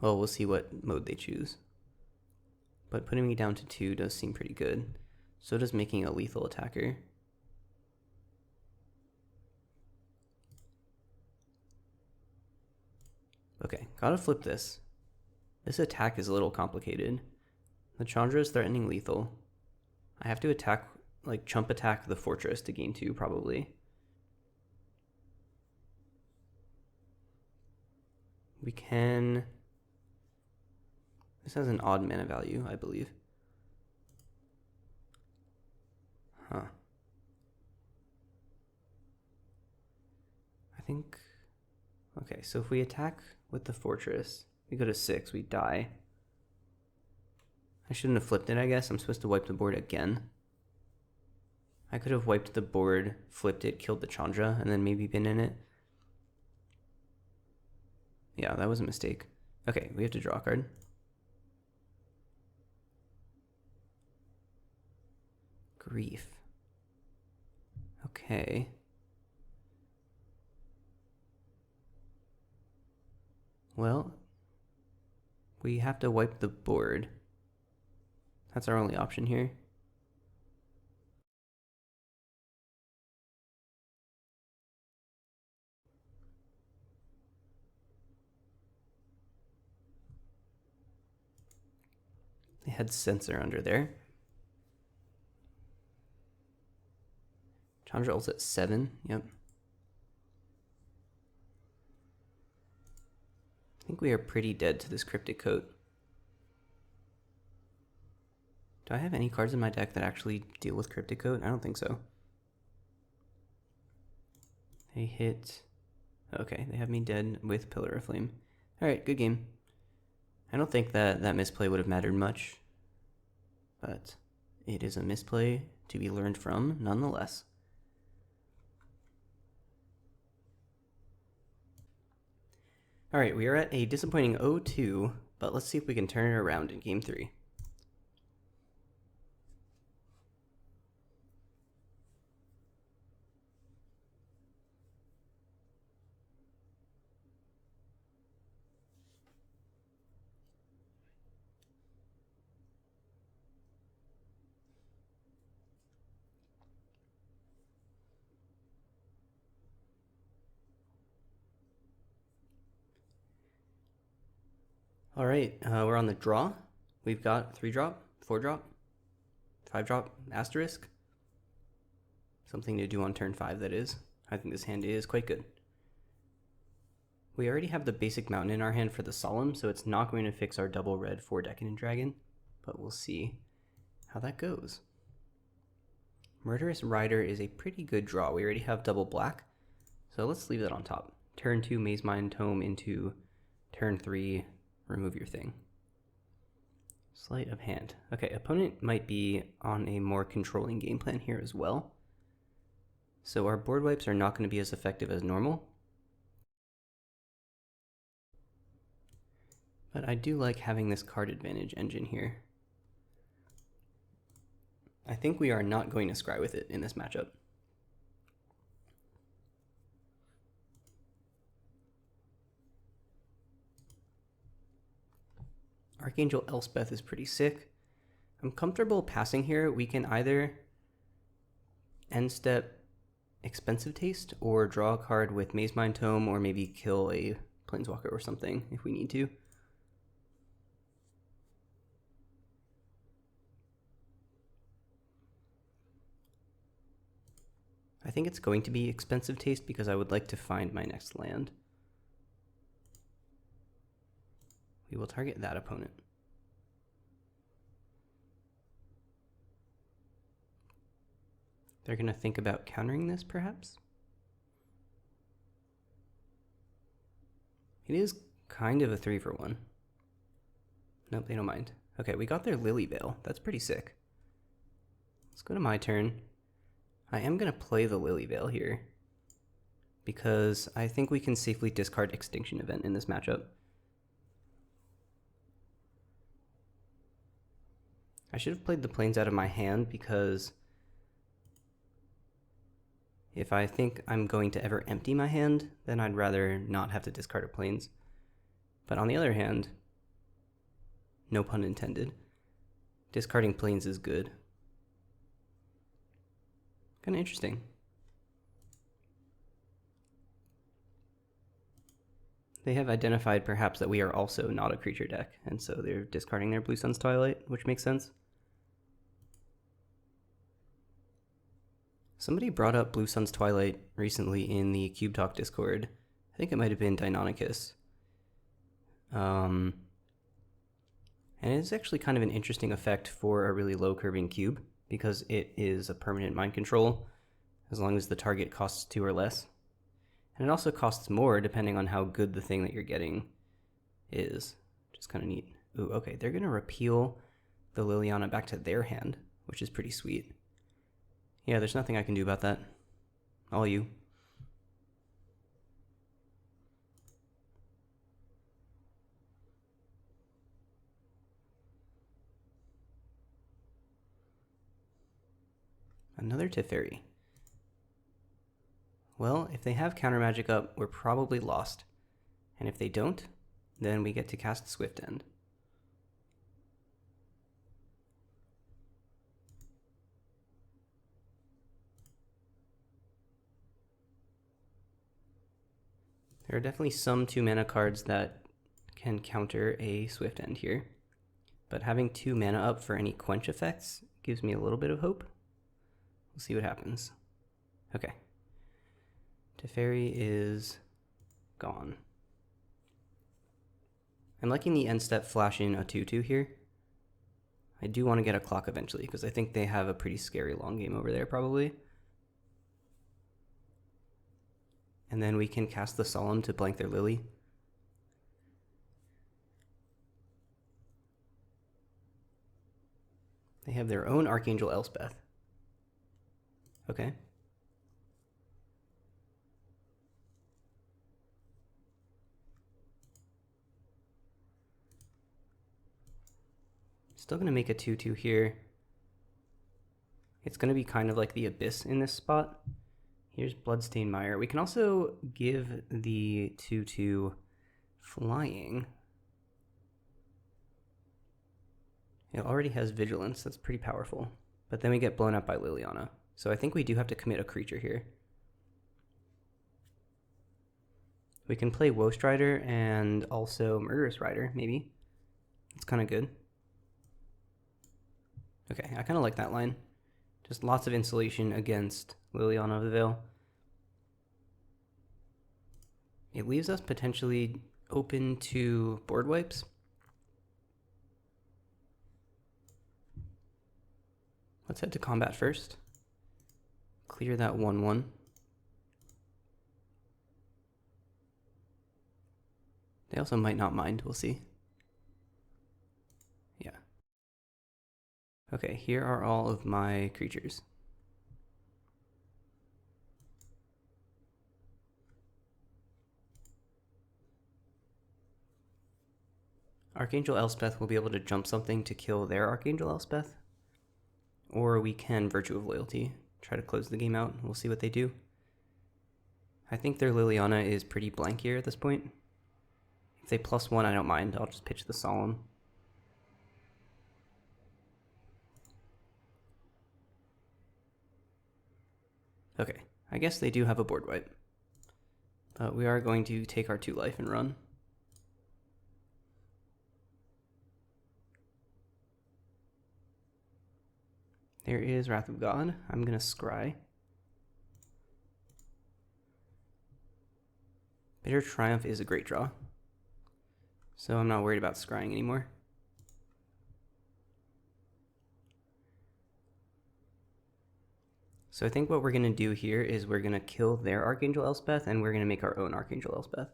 S1: Well, we'll see what mode they choose. But putting me down to 2 does seem pretty good. So does making a lethal attacker. Okay, gotta flip this. This attack is a little complicated. The Chandra is threatening lethal. I have to attack, like chump attack the fortress to gain 2 probably. We can... This has an odd mana value, I believe. Huh. I think... Okay, so if we attack with the fortress, we go to 6, we die. I shouldn't have flipped it, I guess. I'm supposed to wipe the board again. I could have wiped the board, flipped it, killed the Chandra, and then maybe been in it. Yeah, that was a mistake. Okay, we have to draw a card. Grief. Okay. Well, we have to wipe the board. That's our only option here. They had Sensor under there. Chandra ults at 7, yep. I think we are pretty dead to this Cryptic Coat. Do I have any cards in my deck that actually deal with Cryptic Coat? I don't think so. They hit... Okay, they have me dead with Pillar of Flame. Alright, good game. I don't think that misplay would have mattered much, but it is a misplay to be learned from nonetheless. Alright, we are at a disappointing 0-2, but let's see if we can turn it around in Game 3. All right, we're on the draw. We've got 3-drop, 4-drop, 5-drop, asterisk. Something to do on turn 5, that is. I think this hand is quite good. We already have the basic mountain in our hand for the Solemn, so it's not going to fix our double red 4 Decadent Dragon, but we'll see how that goes. Murderous Rider is a pretty good draw. We already have double black, so let's leave that on top. Turn 2, Maze Mind Tome into turn 3, remove your thing. Sleight of hand. Okay, opponent might be on a more controlling game plan here as well. So our board wipes are not going to be as effective as normal. But I do like having this card advantage engine here. I think we are not going to scry with it in this matchup. Archangel Elspeth is pretty sick. I'm comfortable passing here. We can either end step Expensive Taste or draw a card with Maze Mind Tome, or maybe kill a Planeswalker or something if we need to. I think it's going to be Expensive Taste because I would like to find my next land. We will target that opponent. They're going to think about countering this, perhaps? It is kind of a 3-for-1. Nope, they don't mind. Okay, we got their Lily Veil. That's pretty sick. Let's go to my turn. I am going to play the Lily Veil here because I think we can safely discard Extinction Event in this matchup. I should have played the planes out of my hand because if I think I'm going to ever empty my hand, then I'd rather not have to discard a planes. But on the other hand, no pun intended, discarding planes is good. Kind of interesting. They have identified perhaps that we are also not a creature deck, and so they're discarding their Blue Sun's Twilight, which makes sense. Somebody brought up Blue Sun's Twilight recently in the Cube Talk Discord. I think it might have been Deinonychus. And it's actually kind of an interesting effect for a really low curving cube, because it is a permanent mind control as long as the target costs 2 or less. And it also costs more depending on how good the thing that you're getting is. Which is kind of neat. Ooh, okay, they're going to repeal the Liliana back to their hand, which is pretty sweet. Yeah, there's nothing I can do about that. All you. Another Teferi. Well, if they have counter magic up, we're probably lost. And if they don't, then we get to cast Swift End. There are definitely some 2-mana cards that can counter a Swift End here, but having 2 mana up for any quench effects gives me a little bit of hope. We'll see what happens. Okay. Teferi is gone. I'm liking the end step flash in a 2/2 here. I do want to get a clock eventually, because I think they have a pretty scary long game over there probably. And then we can cast the Solemn to blank their Lily. They have their own Archangel Elspeth. Okay. Still going to make a 2/2 here. It's going to be kind of like the Abyss in this spot. Here's Bloodstained Mire. We can also give the 2/2 flying. It already has Vigilance. That's pretty powerful. But then we get blown up by Liliana. So I think we do have to commit a creature here. We can play Woest Rider and also Murderous Rider, maybe. It's kind of good. Okay, I kind of like that line. Just lots of insulation against Liliana of the Veil. It leaves us potentially open to board wipes. Let's head to combat first. Clear that 1/1. They also might not mind, we'll see. Yeah. Okay, here are all of my creatures. Archangel Elspeth will be able to jump something to kill their Archangel Elspeth. Or we can Virtue of Loyalty, try to close the game out. We'll see what they do. I think their Liliana is pretty blank here at this point. If they +1, I don't mind. I'll just pitch the Solemn. Okay, I guess they do have a board wipe. But we are going to take our 2 life and run. There is Wrath of God. I'm going to scry. Bitter Triumph is a great draw. So I'm not worried about scrying anymore. So I think what we're going to do here is we're going to kill their Archangel Elspeth and we're going to make our own Archangel Elspeth.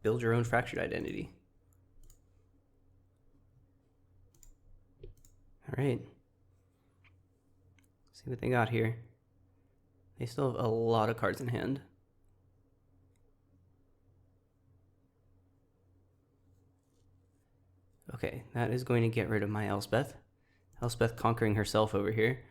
S1: Build your own fractured identity. All right. See what they got here. They still have a lot of cards in hand. Okay, that is going to get rid of my Elspeth. Elspeth conquering herself over here.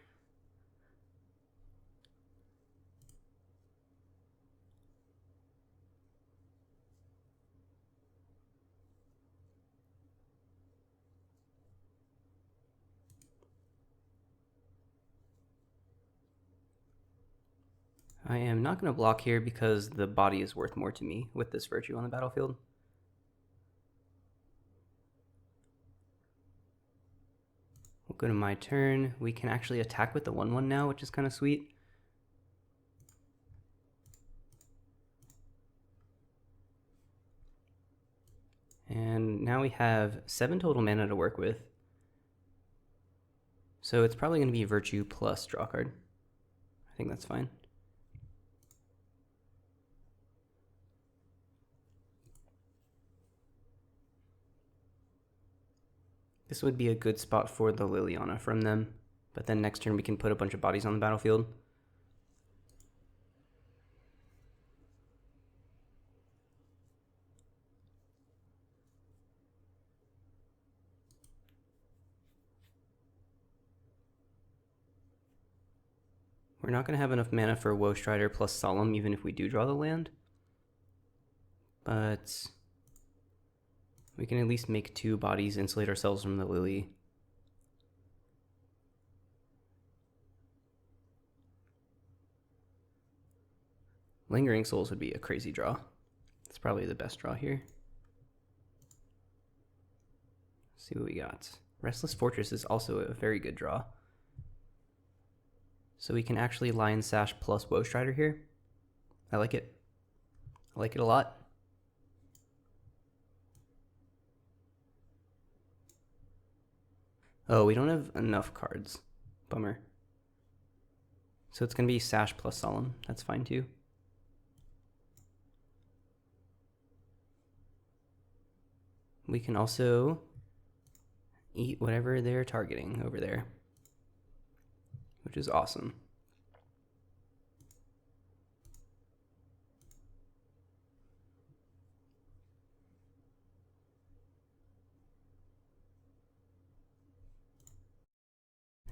S1: I am not going to block here because the body is worth more to me with this virtue on the battlefield. We'll go to my turn. We can actually attack with the 1/1 now, which is kind of sweet. And now we have 7 total mana to work with. So it's probably going to be virtue plus draw card. I think that's fine. This would be a good spot for the Liliana from them, but then next turn we can put a bunch of bodies on the battlefield. We're not going to have enough mana for Woe Strider plus Solemn even if we do draw the land, but we can at least make 2 bodies, insulate ourselves from the Lily. Lingering Souls would be a crazy draw. It's probably the best draw here. Let's see what we got. Restless Fortress is also a very good draw. So we can actually Lion Sash plus Woe Strider here. I like it. I like it a lot. Oh, we don't have enough cards. Bummer. So it's going to be Sash plus Solemn. That's fine too. We can also eat whatever they're targeting over there, which is awesome.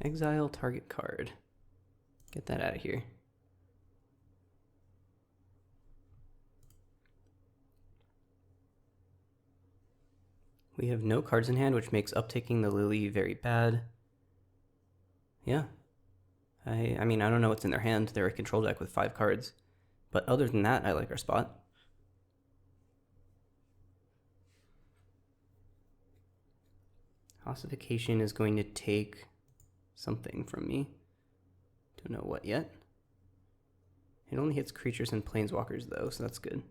S1: Exile target card. Get that out of here. We have no cards in hand, which makes uptaking the Lily very bad. Yeah. I mean, I don't know what's in their hand. They're a control deck with 5 cards. But other than that, I like our spot. Ossification is going to take something from me. Don't know what yet. It only hits creatures and planeswalkers though, so that's good.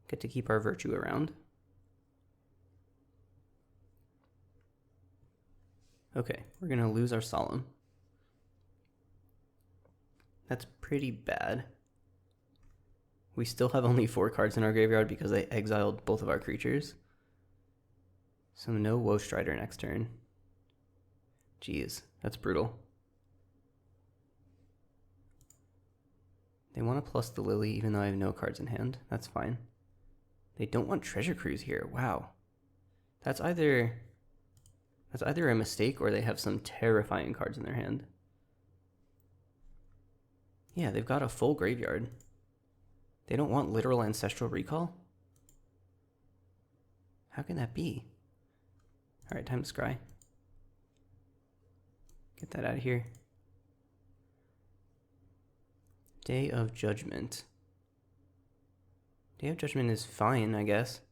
S1: Get to keep our virtue around. Okay, we're gonna lose our Solemn. That's pretty bad. We still have only 4 cards in our graveyard because I exiled both of our creatures. So no Woe Strider next turn. Jeez, that's brutal. They want to plus the Lily even though I have no cards in hand. That's fine. They don't want Treasure Cruise here. Wow. That's either a mistake or they have some terrifying cards in their hand. Yeah, they've got a full graveyard. They don't want literal Ancestral Recall? How can that be? Alright, time to scry. Get that out of here. Day of Judgment. Day of Judgment is fine, I guess.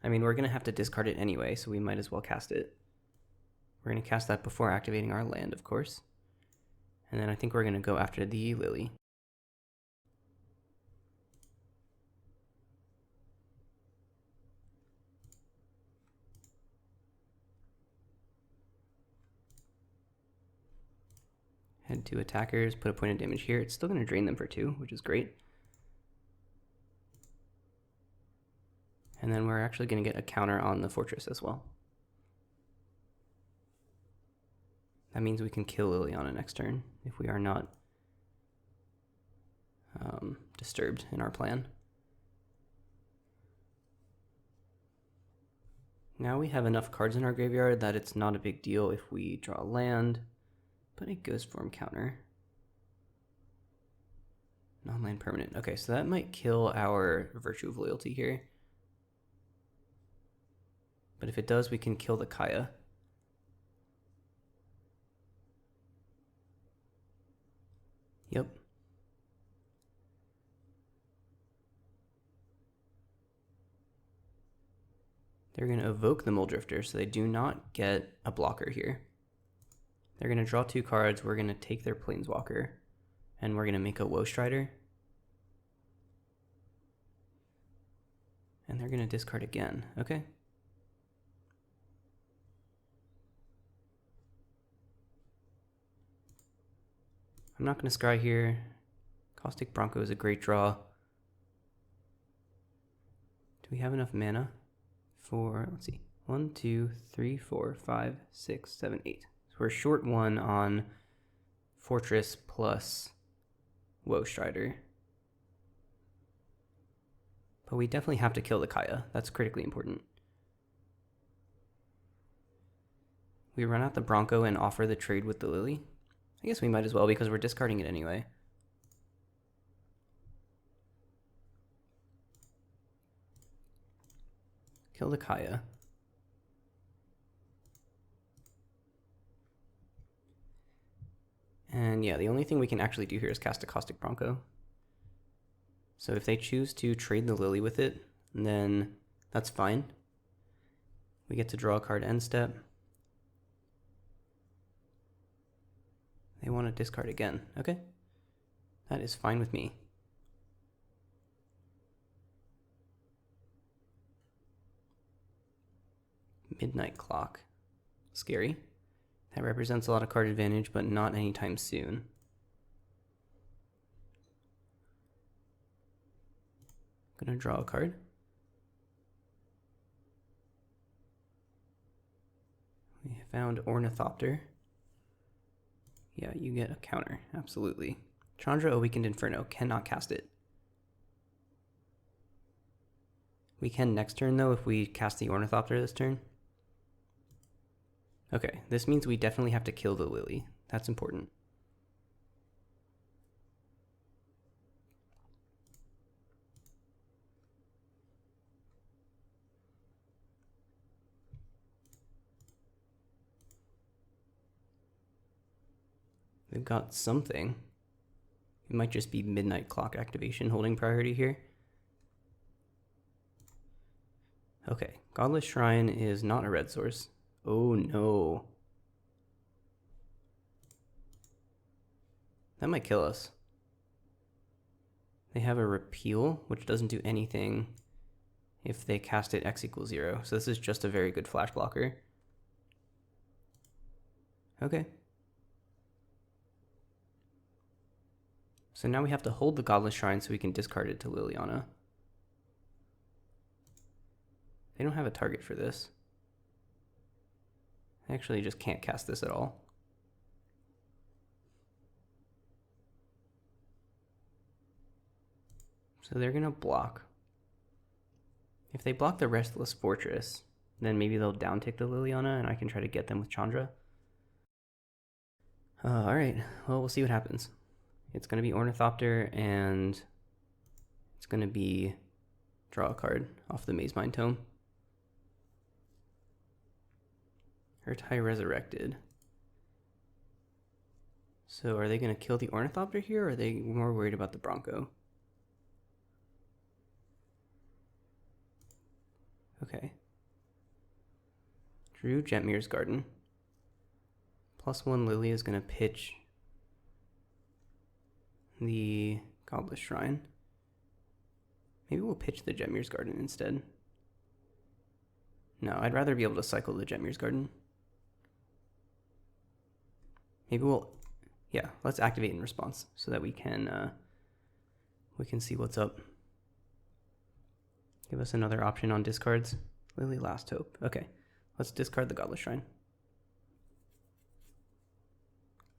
S1: I mean, we're going to have to discard it anyway, so we might as well cast it. We're going to cast that before activating our land, of course. And then I think we're going to go after the Lily. Head to attackers, put a point of damage here. It's still going to drain them for 2, which is great. And then we're actually going to get a counter on the fortress as well. That means we can kill Liliana next turn if we are not disturbed in our plan. Now we have enough cards in our graveyard that it's not a big deal if we draw land, but a Ghost Form counter. Non-land permanent. Okay, so that might kill our Virtue of Loyalty here. But if it does, we can kill the Kaya. Yep. They're going to evoke the Mulldrifter, so they do not get a blocker here. They're going to draw 2 cards. We're going to take their Planeswalker, and we're going to make a Woe Strider. And they're going to discard again. Okay. I'm not going to scry here. Caustic Bronco is a great draw. Do we have enough mana for, let's see, 1, 2, 3, 4, 5, 6, 7, 8. So we're short 1 on Fortress plus Woe Strider. But we definitely have to kill the Kaya. That's critically important. We run out the Bronco and offer the trade with the Lily. I guess we might as well because we're discarding it anyway. Kill the Kaya. And yeah, the only thing we can actually do here is cast a Caustic Bronco. So if they choose to trade the Lily with it, then that's fine. We get to draw a card end step. They want to discard again. Okay. That is fine with me. Midnight Clock. Scary. That represents a lot of card advantage, but not anytime soon. Gonna draw a card. We found Ornithopter. Yeah, you get a counter, absolutely. Chandra, Awakened Inferno, cannot cast it. We can next turn though if we cast the Ornithopter this turn. Okay, this means we definitely have to kill the Lily. That's important. They've got something. It might just be Midnight Clock activation holding priority here. Okay, Godless Shrine is not a red source. Oh no. That might kill us. They have a repeal, which doesn't do anything if they cast it X = 0. So this is just a very good flash blocker. Okay. So now we have to hold the Godless Shrine so we can discard it to Liliana. They don't have a target for this. I actually just can't cast this at all. So they're going to block. If they block the Restless Fortress, then maybe they'll downtick the Liliana and I can try to get them with Chandra. Alright, well, we'll see what happens. It's going to be Ornithopter and it's going to be draw a card off the Maze Mind Tome. Urtai Resurrected. So are they going to kill the Ornithopter here, or are they more worried about the Bronco? Okay. Drew Jetmir's Garden. +1 Lily is going to pitch the Godless Shrine. Maybe we'll pitch the Jetmir's Garden instead. No, I'd rather be able to cycle the Jetmir's Garden. Maybe we'll, yeah, let's activate in response so that we can see what's up. Give us another option on discards. Lily Last Hope. Okay, let's discard the Godless Shrine.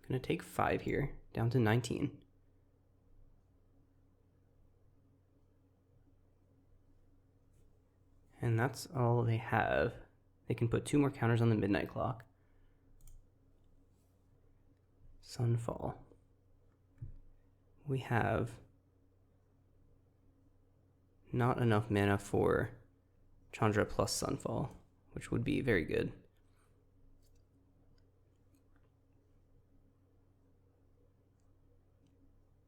S1: Gonna take 5 here, down to 19. And that's all they have. They can put 2 more counters on the Midnight Clock. Sunfall. We have not enough mana for Chandra plus Sunfall, which would be very good.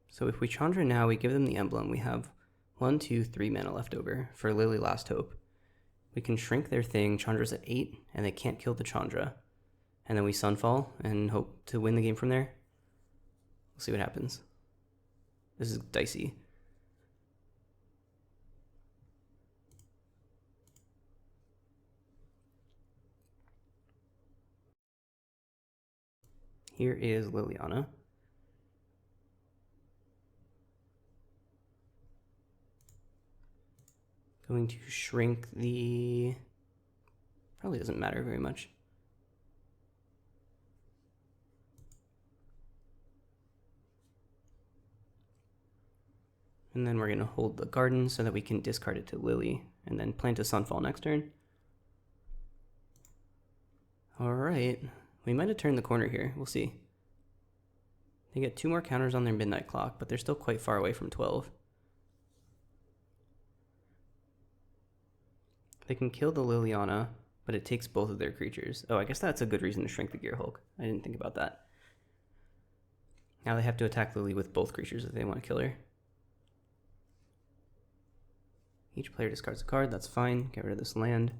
S1: So if we Chandra now, we give them the emblem. We have 1, 2, 3 mana left over for Lily Last Hope. We can shrink their thing. Chandra's at 8, and they can't kill the Chandra. And then we Sunfall and hope to win the game from there. We'll see what happens. This is dicey. Here is Liliana. Going to shrink the... Probably doesn't matter very much. And then we're going to hold the garden so that we can discard it to Lily and then plant a Sunfall next turn. Alright, we might have turned the corner here. We'll see. They get 2 more counters on their midnight clock, but they're still quite far away from 12. They can kill the Liliana, but it takes both of their creatures. Oh, I guess that's a good reason to shrink the Gear Hulk. I didn't think about that. Now they have to attack Lily with both creatures if they want to kill her. Each player discards a card, that's fine. Get rid of this land.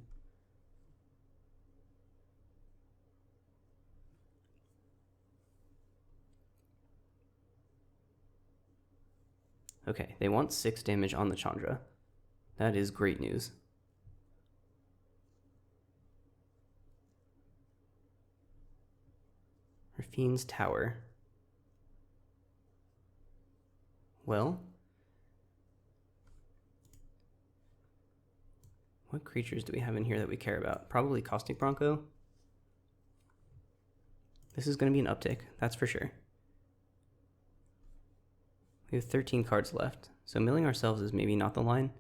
S1: Okay, they want 6 damage on the Chandra. That is great news. Rafine's Tower. Well, what creatures do we have in here that we care about? Probably Caustic Bronco. This is going to be an uptick, that's for sure. We have 13 cards left, so milling ourselves is maybe not the line.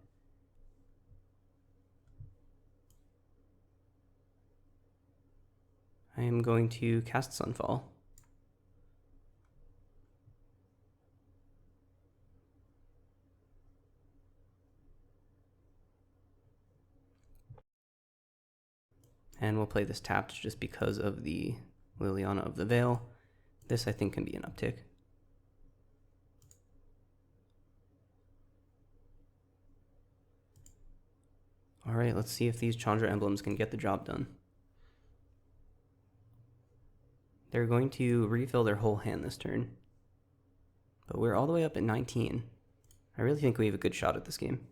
S1: I am going to cast Sunfall. And we'll play this tapped just because of the Liliana of the Veil. This I think can be an uptick. Alright, let's see if these Chandra emblems can get the job done. They're going to refill their whole hand this turn. But we're all the way up at 19. I really think we have a good shot at this game.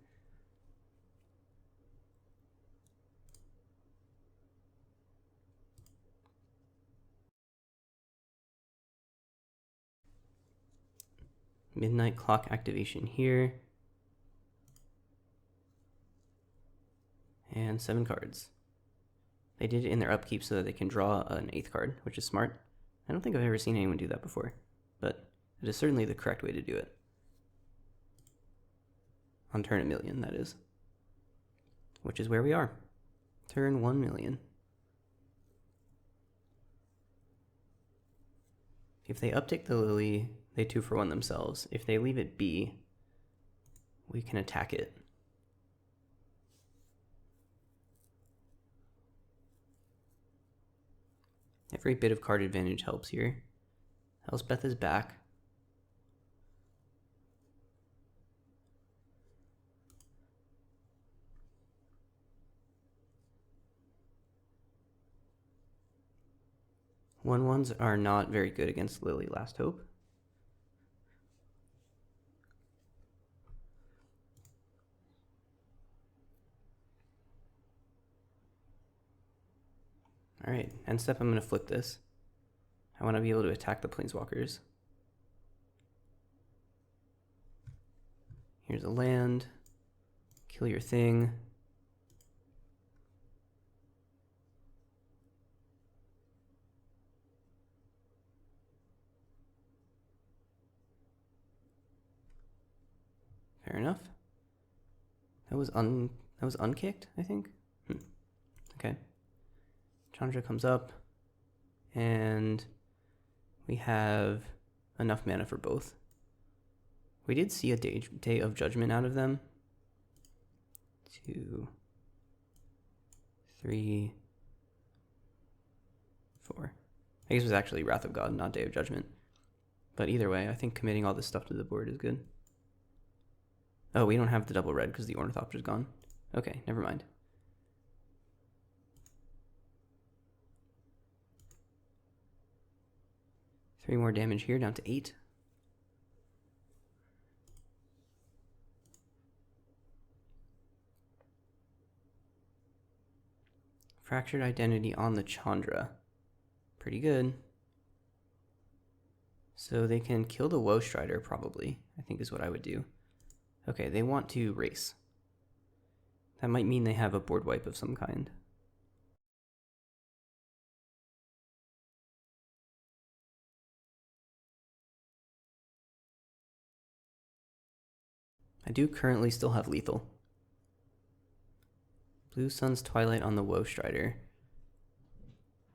S1: Midnight clock activation here. And 7 cards. They did it in their upkeep so that they can draw an 8th card, which is smart. I don't think I've ever seen anyone do that before, but it is certainly the correct way to do it. On turn 1,000,000, that is. Which is where we are. Turn 1,000,000. If they uptick the Lily, they 2-for-1 themselves. If they leave it B, we can attack it. Every bit of card advantage helps here. Elspeth is back. One-ones are not very good against Lily Last Hope. Alright, end step I'm going to flip this. I want to be able to attack the Planeswalkers. Here's a land. Kill your thing. Fair enough. That was unkicked, I think. Okay. Chandra comes up, and we have enough mana for both. We did see a Day of Judgment out of them. 2, 3, 4. I guess it was actually Wrath of God, not Day of Judgment. But either way, I think committing all this stuff to the board is good. Oh, we don't have the double red because the Ornithopter's gone. Okay, never mind. 3 more damage here, down to 8. Fractured Identity on the Chandra. Pretty good. So they can kill the Woe Strider, probably, I think is what I would do. Okay, they want to race. That might mean they have a board wipe of some kind. I do currently still have lethal. Blue Sun's Twilight on the Woe Strider.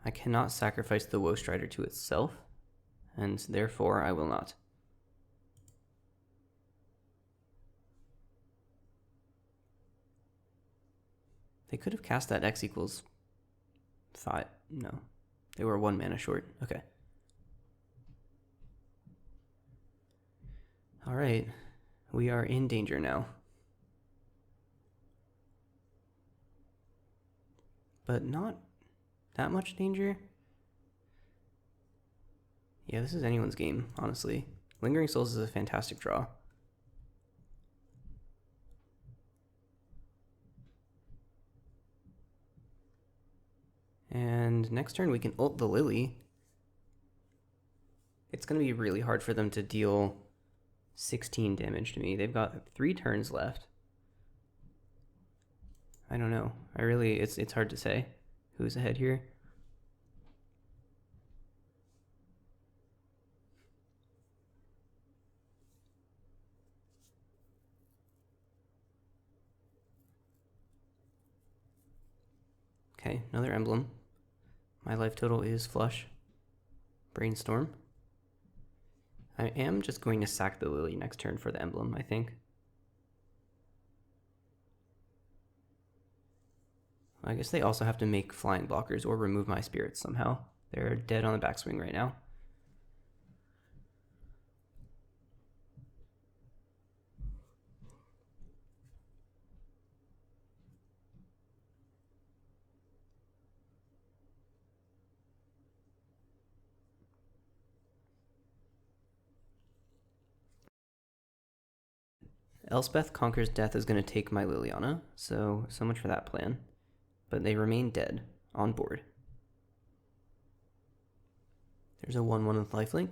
S1: I cannot sacrifice the Woe Strider to itself, and therefore I will not. They could have cast that X equals 5. No, they were 1 mana short. Okay. All right, we are in danger now. But not that much danger. Yeah, this is anyone's game, honestly. Lingering Souls is a fantastic draw. And next turn we can ult the Lily. It's going to be really hard for them to deal 16 damage to me. They've got 3 turns left. I don't know. It's hard to say who's ahead here. Okay, another emblem. My life total is flush. Brainstorm. I am just going to sack the Lily next turn for the emblem, I think. I guess they also have to make flying blockers or remove my spirits somehow. They're dead on the backswing right now. Elspeth Conquers Death is going to take my Liliana, so much for that plan. But they remain dead on board. There's a 1/1 with lifelink.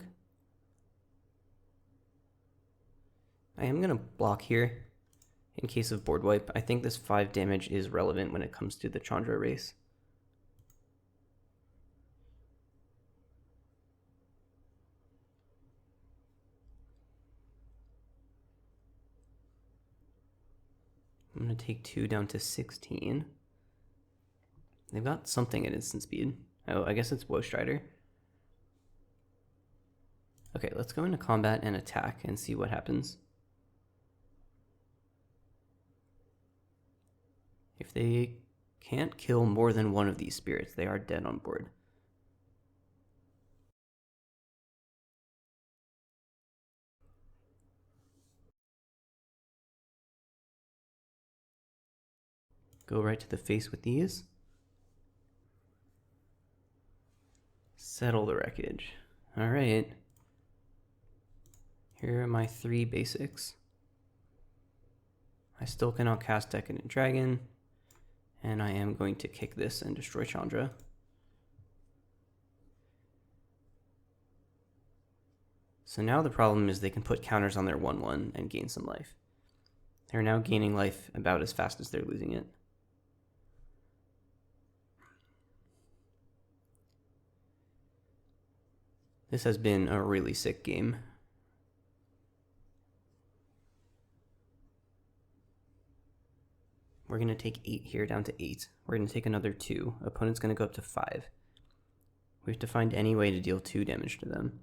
S1: I am going to block here in case of board wipe. I think this 5 damage is relevant when it comes to the Chandra race. I'm going to take 2 down to 16. They've got something at instant speed. Oh, I guess it's Woe Strider. Okay, let's go into combat and attack and see what happens. If they can't kill more than one of these spirits, they are dead on board. Go right to the face with these. Settle the wreckage. All right. Here are my 3 basics. I still cannot cast Decadent Dragon, and I am going to kick this and destroy Chandra. So now the problem is they can put counters on their 1/1 and gain some life. They're now gaining life about as fast as they're losing it. This has been a really sick game. We're going to take 8 here down to 8. We're going to take another 2. Opponent's going to go up to 5. We have to find any way to deal 2 damage to them.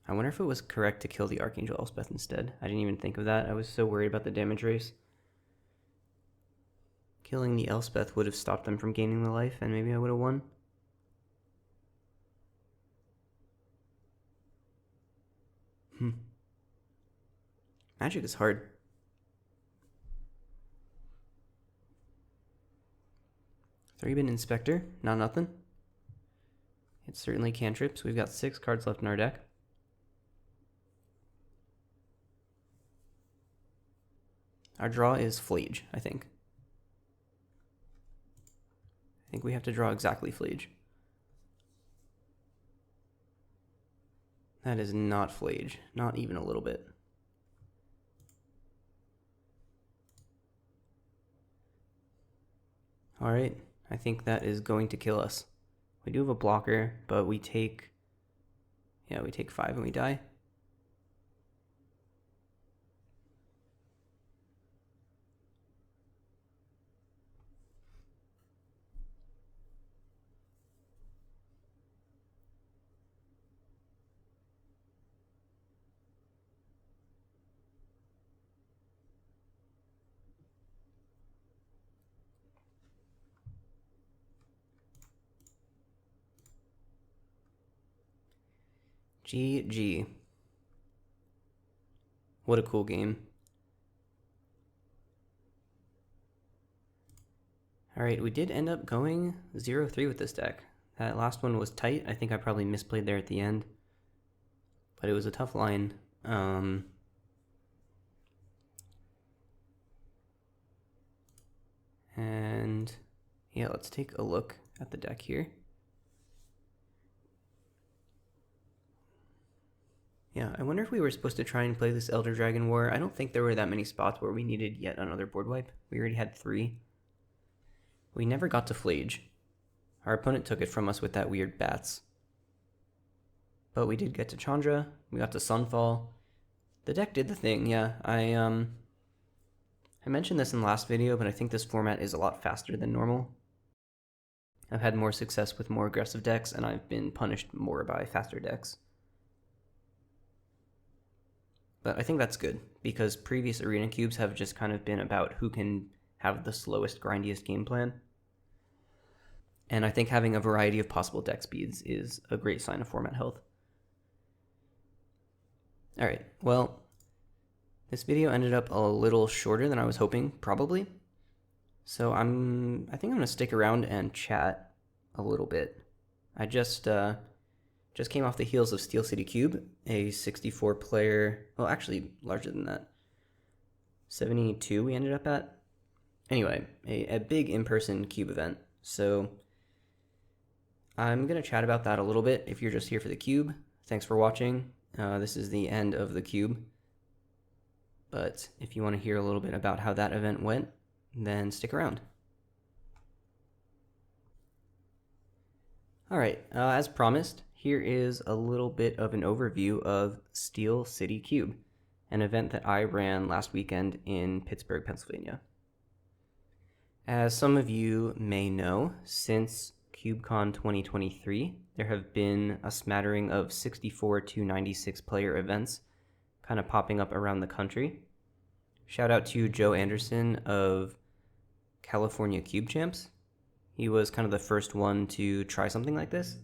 S1: I wonder if it was correct to kill the Archangel Elspeth instead. I didn't even think of that. I was so worried about the damage race. Killing the Elspeth would have stopped them from gaining the life, and maybe I would have won. Magic is hard. Three-Bin Inspector, not nothing. It's certainly cantrips. We've got 6 cards left in our deck. Our draw is Phlage, I think. I think we have to draw exactly Phlage. That is not Phlage, not even a little bit. Alright, I think that is going to kill us. We do have a blocker, but we take 5 and we die. GG. What a cool game. Alright, we did end up going 0-3 with this deck. That last one was tight. I think I probably misplayed there at the end. But it was a tough line. And yeah, let's take a look at the deck here. Yeah, I wonder if we were supposed to try and play this Elder Dragon War. I don't think there were that many spots where we needed yet another board wipe. We already had 3. We never got to Phlage. Our opponent took it from us with that weird bats. But we did get to Chandra. We got to Sunfall. The deck did the thing, yeah. I mentioned this in the last video, but I think this format is a lot faster than normal. I've had more success with more aggressive decks, and I've been punished more by faster decks. But I think that's good, because previous arena cubes have just kind of been about who can have the slowest, grindiest game plan. And I think having a variety of possible deck speeds is a great sign of format health. Alright, well, this video ended up a little shorter than I was hoping, probably. So I think I'm going to stick around and chat a little bit. I just came off the heels of Steel City Cube, a 64 player, well actually larger than that, 72 we ended up at. Anyway, a big in-person cube event, so I'm going to chat about that a little bit. If you're just here for the cube, thanks for watching. This is the end of the cube, but if you want to hear a little bit about how that event went, then stick around. Alright, as promised, here is a little bit of an overview of Steel City Cube, an event that I ran last weekend in Pittsburgh, Pennsylvania. As some of you may know, since CubeCon 2023, there have been a smattering of 64 to 96 player events kind of popping up around the country. Shout out to Joe Anderson of California Cube Champs. He was kind of the first one to try something like this.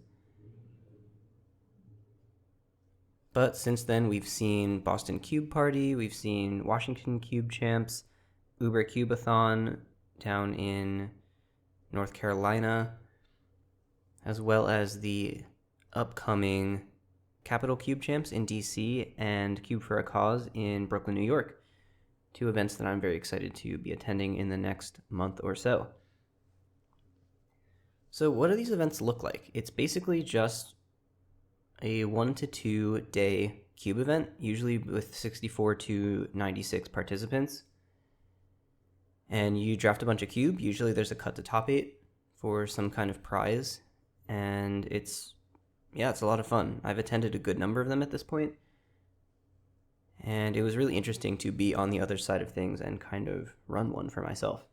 S1: But since then, we've seen Boston Cube Party, we've seen Washington Cube Champs, Uber Cubathon down in North Carolina, as well as the upcoming Capital Cube Champs in DC and Cube for a Cause in Brooklyn, New York. 2 events that I'm very excited to be attending in the next month or so. So what do these events look like? It's basically just a 1 to 2 day cube event, usually with 64 to 96 participants. And you draft a bunch of cube. Usually there's a cut to top 8 for some kind of prize. And it's a lot of fun. I've attended a good number of them at this point. And it was really interesting to be on the other side of things and kind of run one for myself.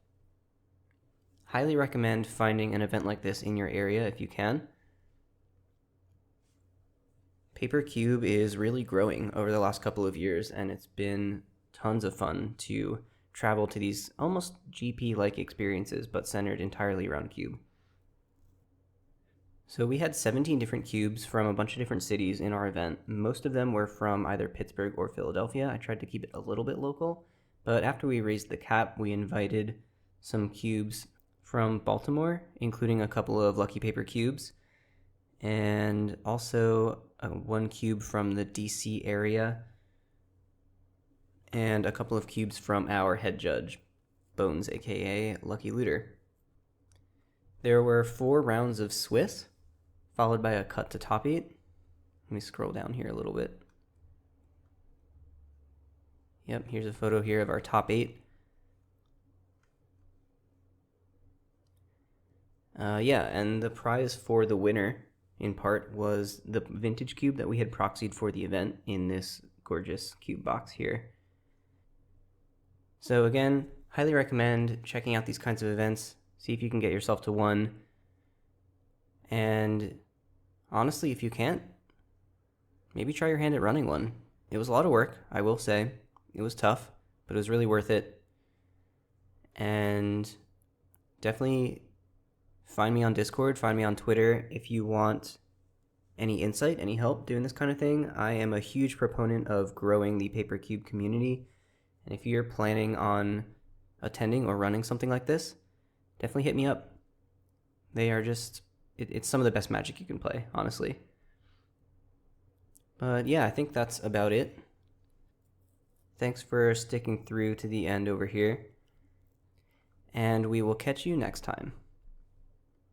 S1: Highly recommend finding an event like this in your area if you can. Paper Cube is really growing over the last couple of years, and it's been tons of fun to travel to these almost GP-like experiences, but centered entirely around cube. So we had 17 different cubes from a bunch of different cities in our event. Most of them were from either Pittsburgh or Philadelphia. I tried to keep it a little bit local, but after we raised the cap, we invited some cubes from Baltimore, including a couple of Lucky Paper cubes. and also 1 cube from the DC area, and a couple of cubes from our head judge, Bones, aka Lucky Looter. There were 4 rounds of Swiss, followed by a cut to top 8. Let me scroll down here a little bit. Yep, here's a photo here of our top 8. Yeah, and the prize for the winner, in part, was the vintage cube that we had proxied for the event in this gorgeous cube box here. So again, highly recommend checking out these kinds of events. See if you can get yourself to one. And honestly, if you can't, maybe try your hand at running one. It was a lot of work, I will say. It was tough, but it was really worth it. And definitely find me on Discord, find me on Twitter if you want any insight, any help doing this kind of thing. I am a huge proponent of growing the Paper Cube community. And if you're planning on attending or running something like this, definitely hit me up. They are just, it's some of the best Magic you can play, honestly. But yeah, I think that's about it. Thanks for sticking through to the end over here. And we will catch you next time.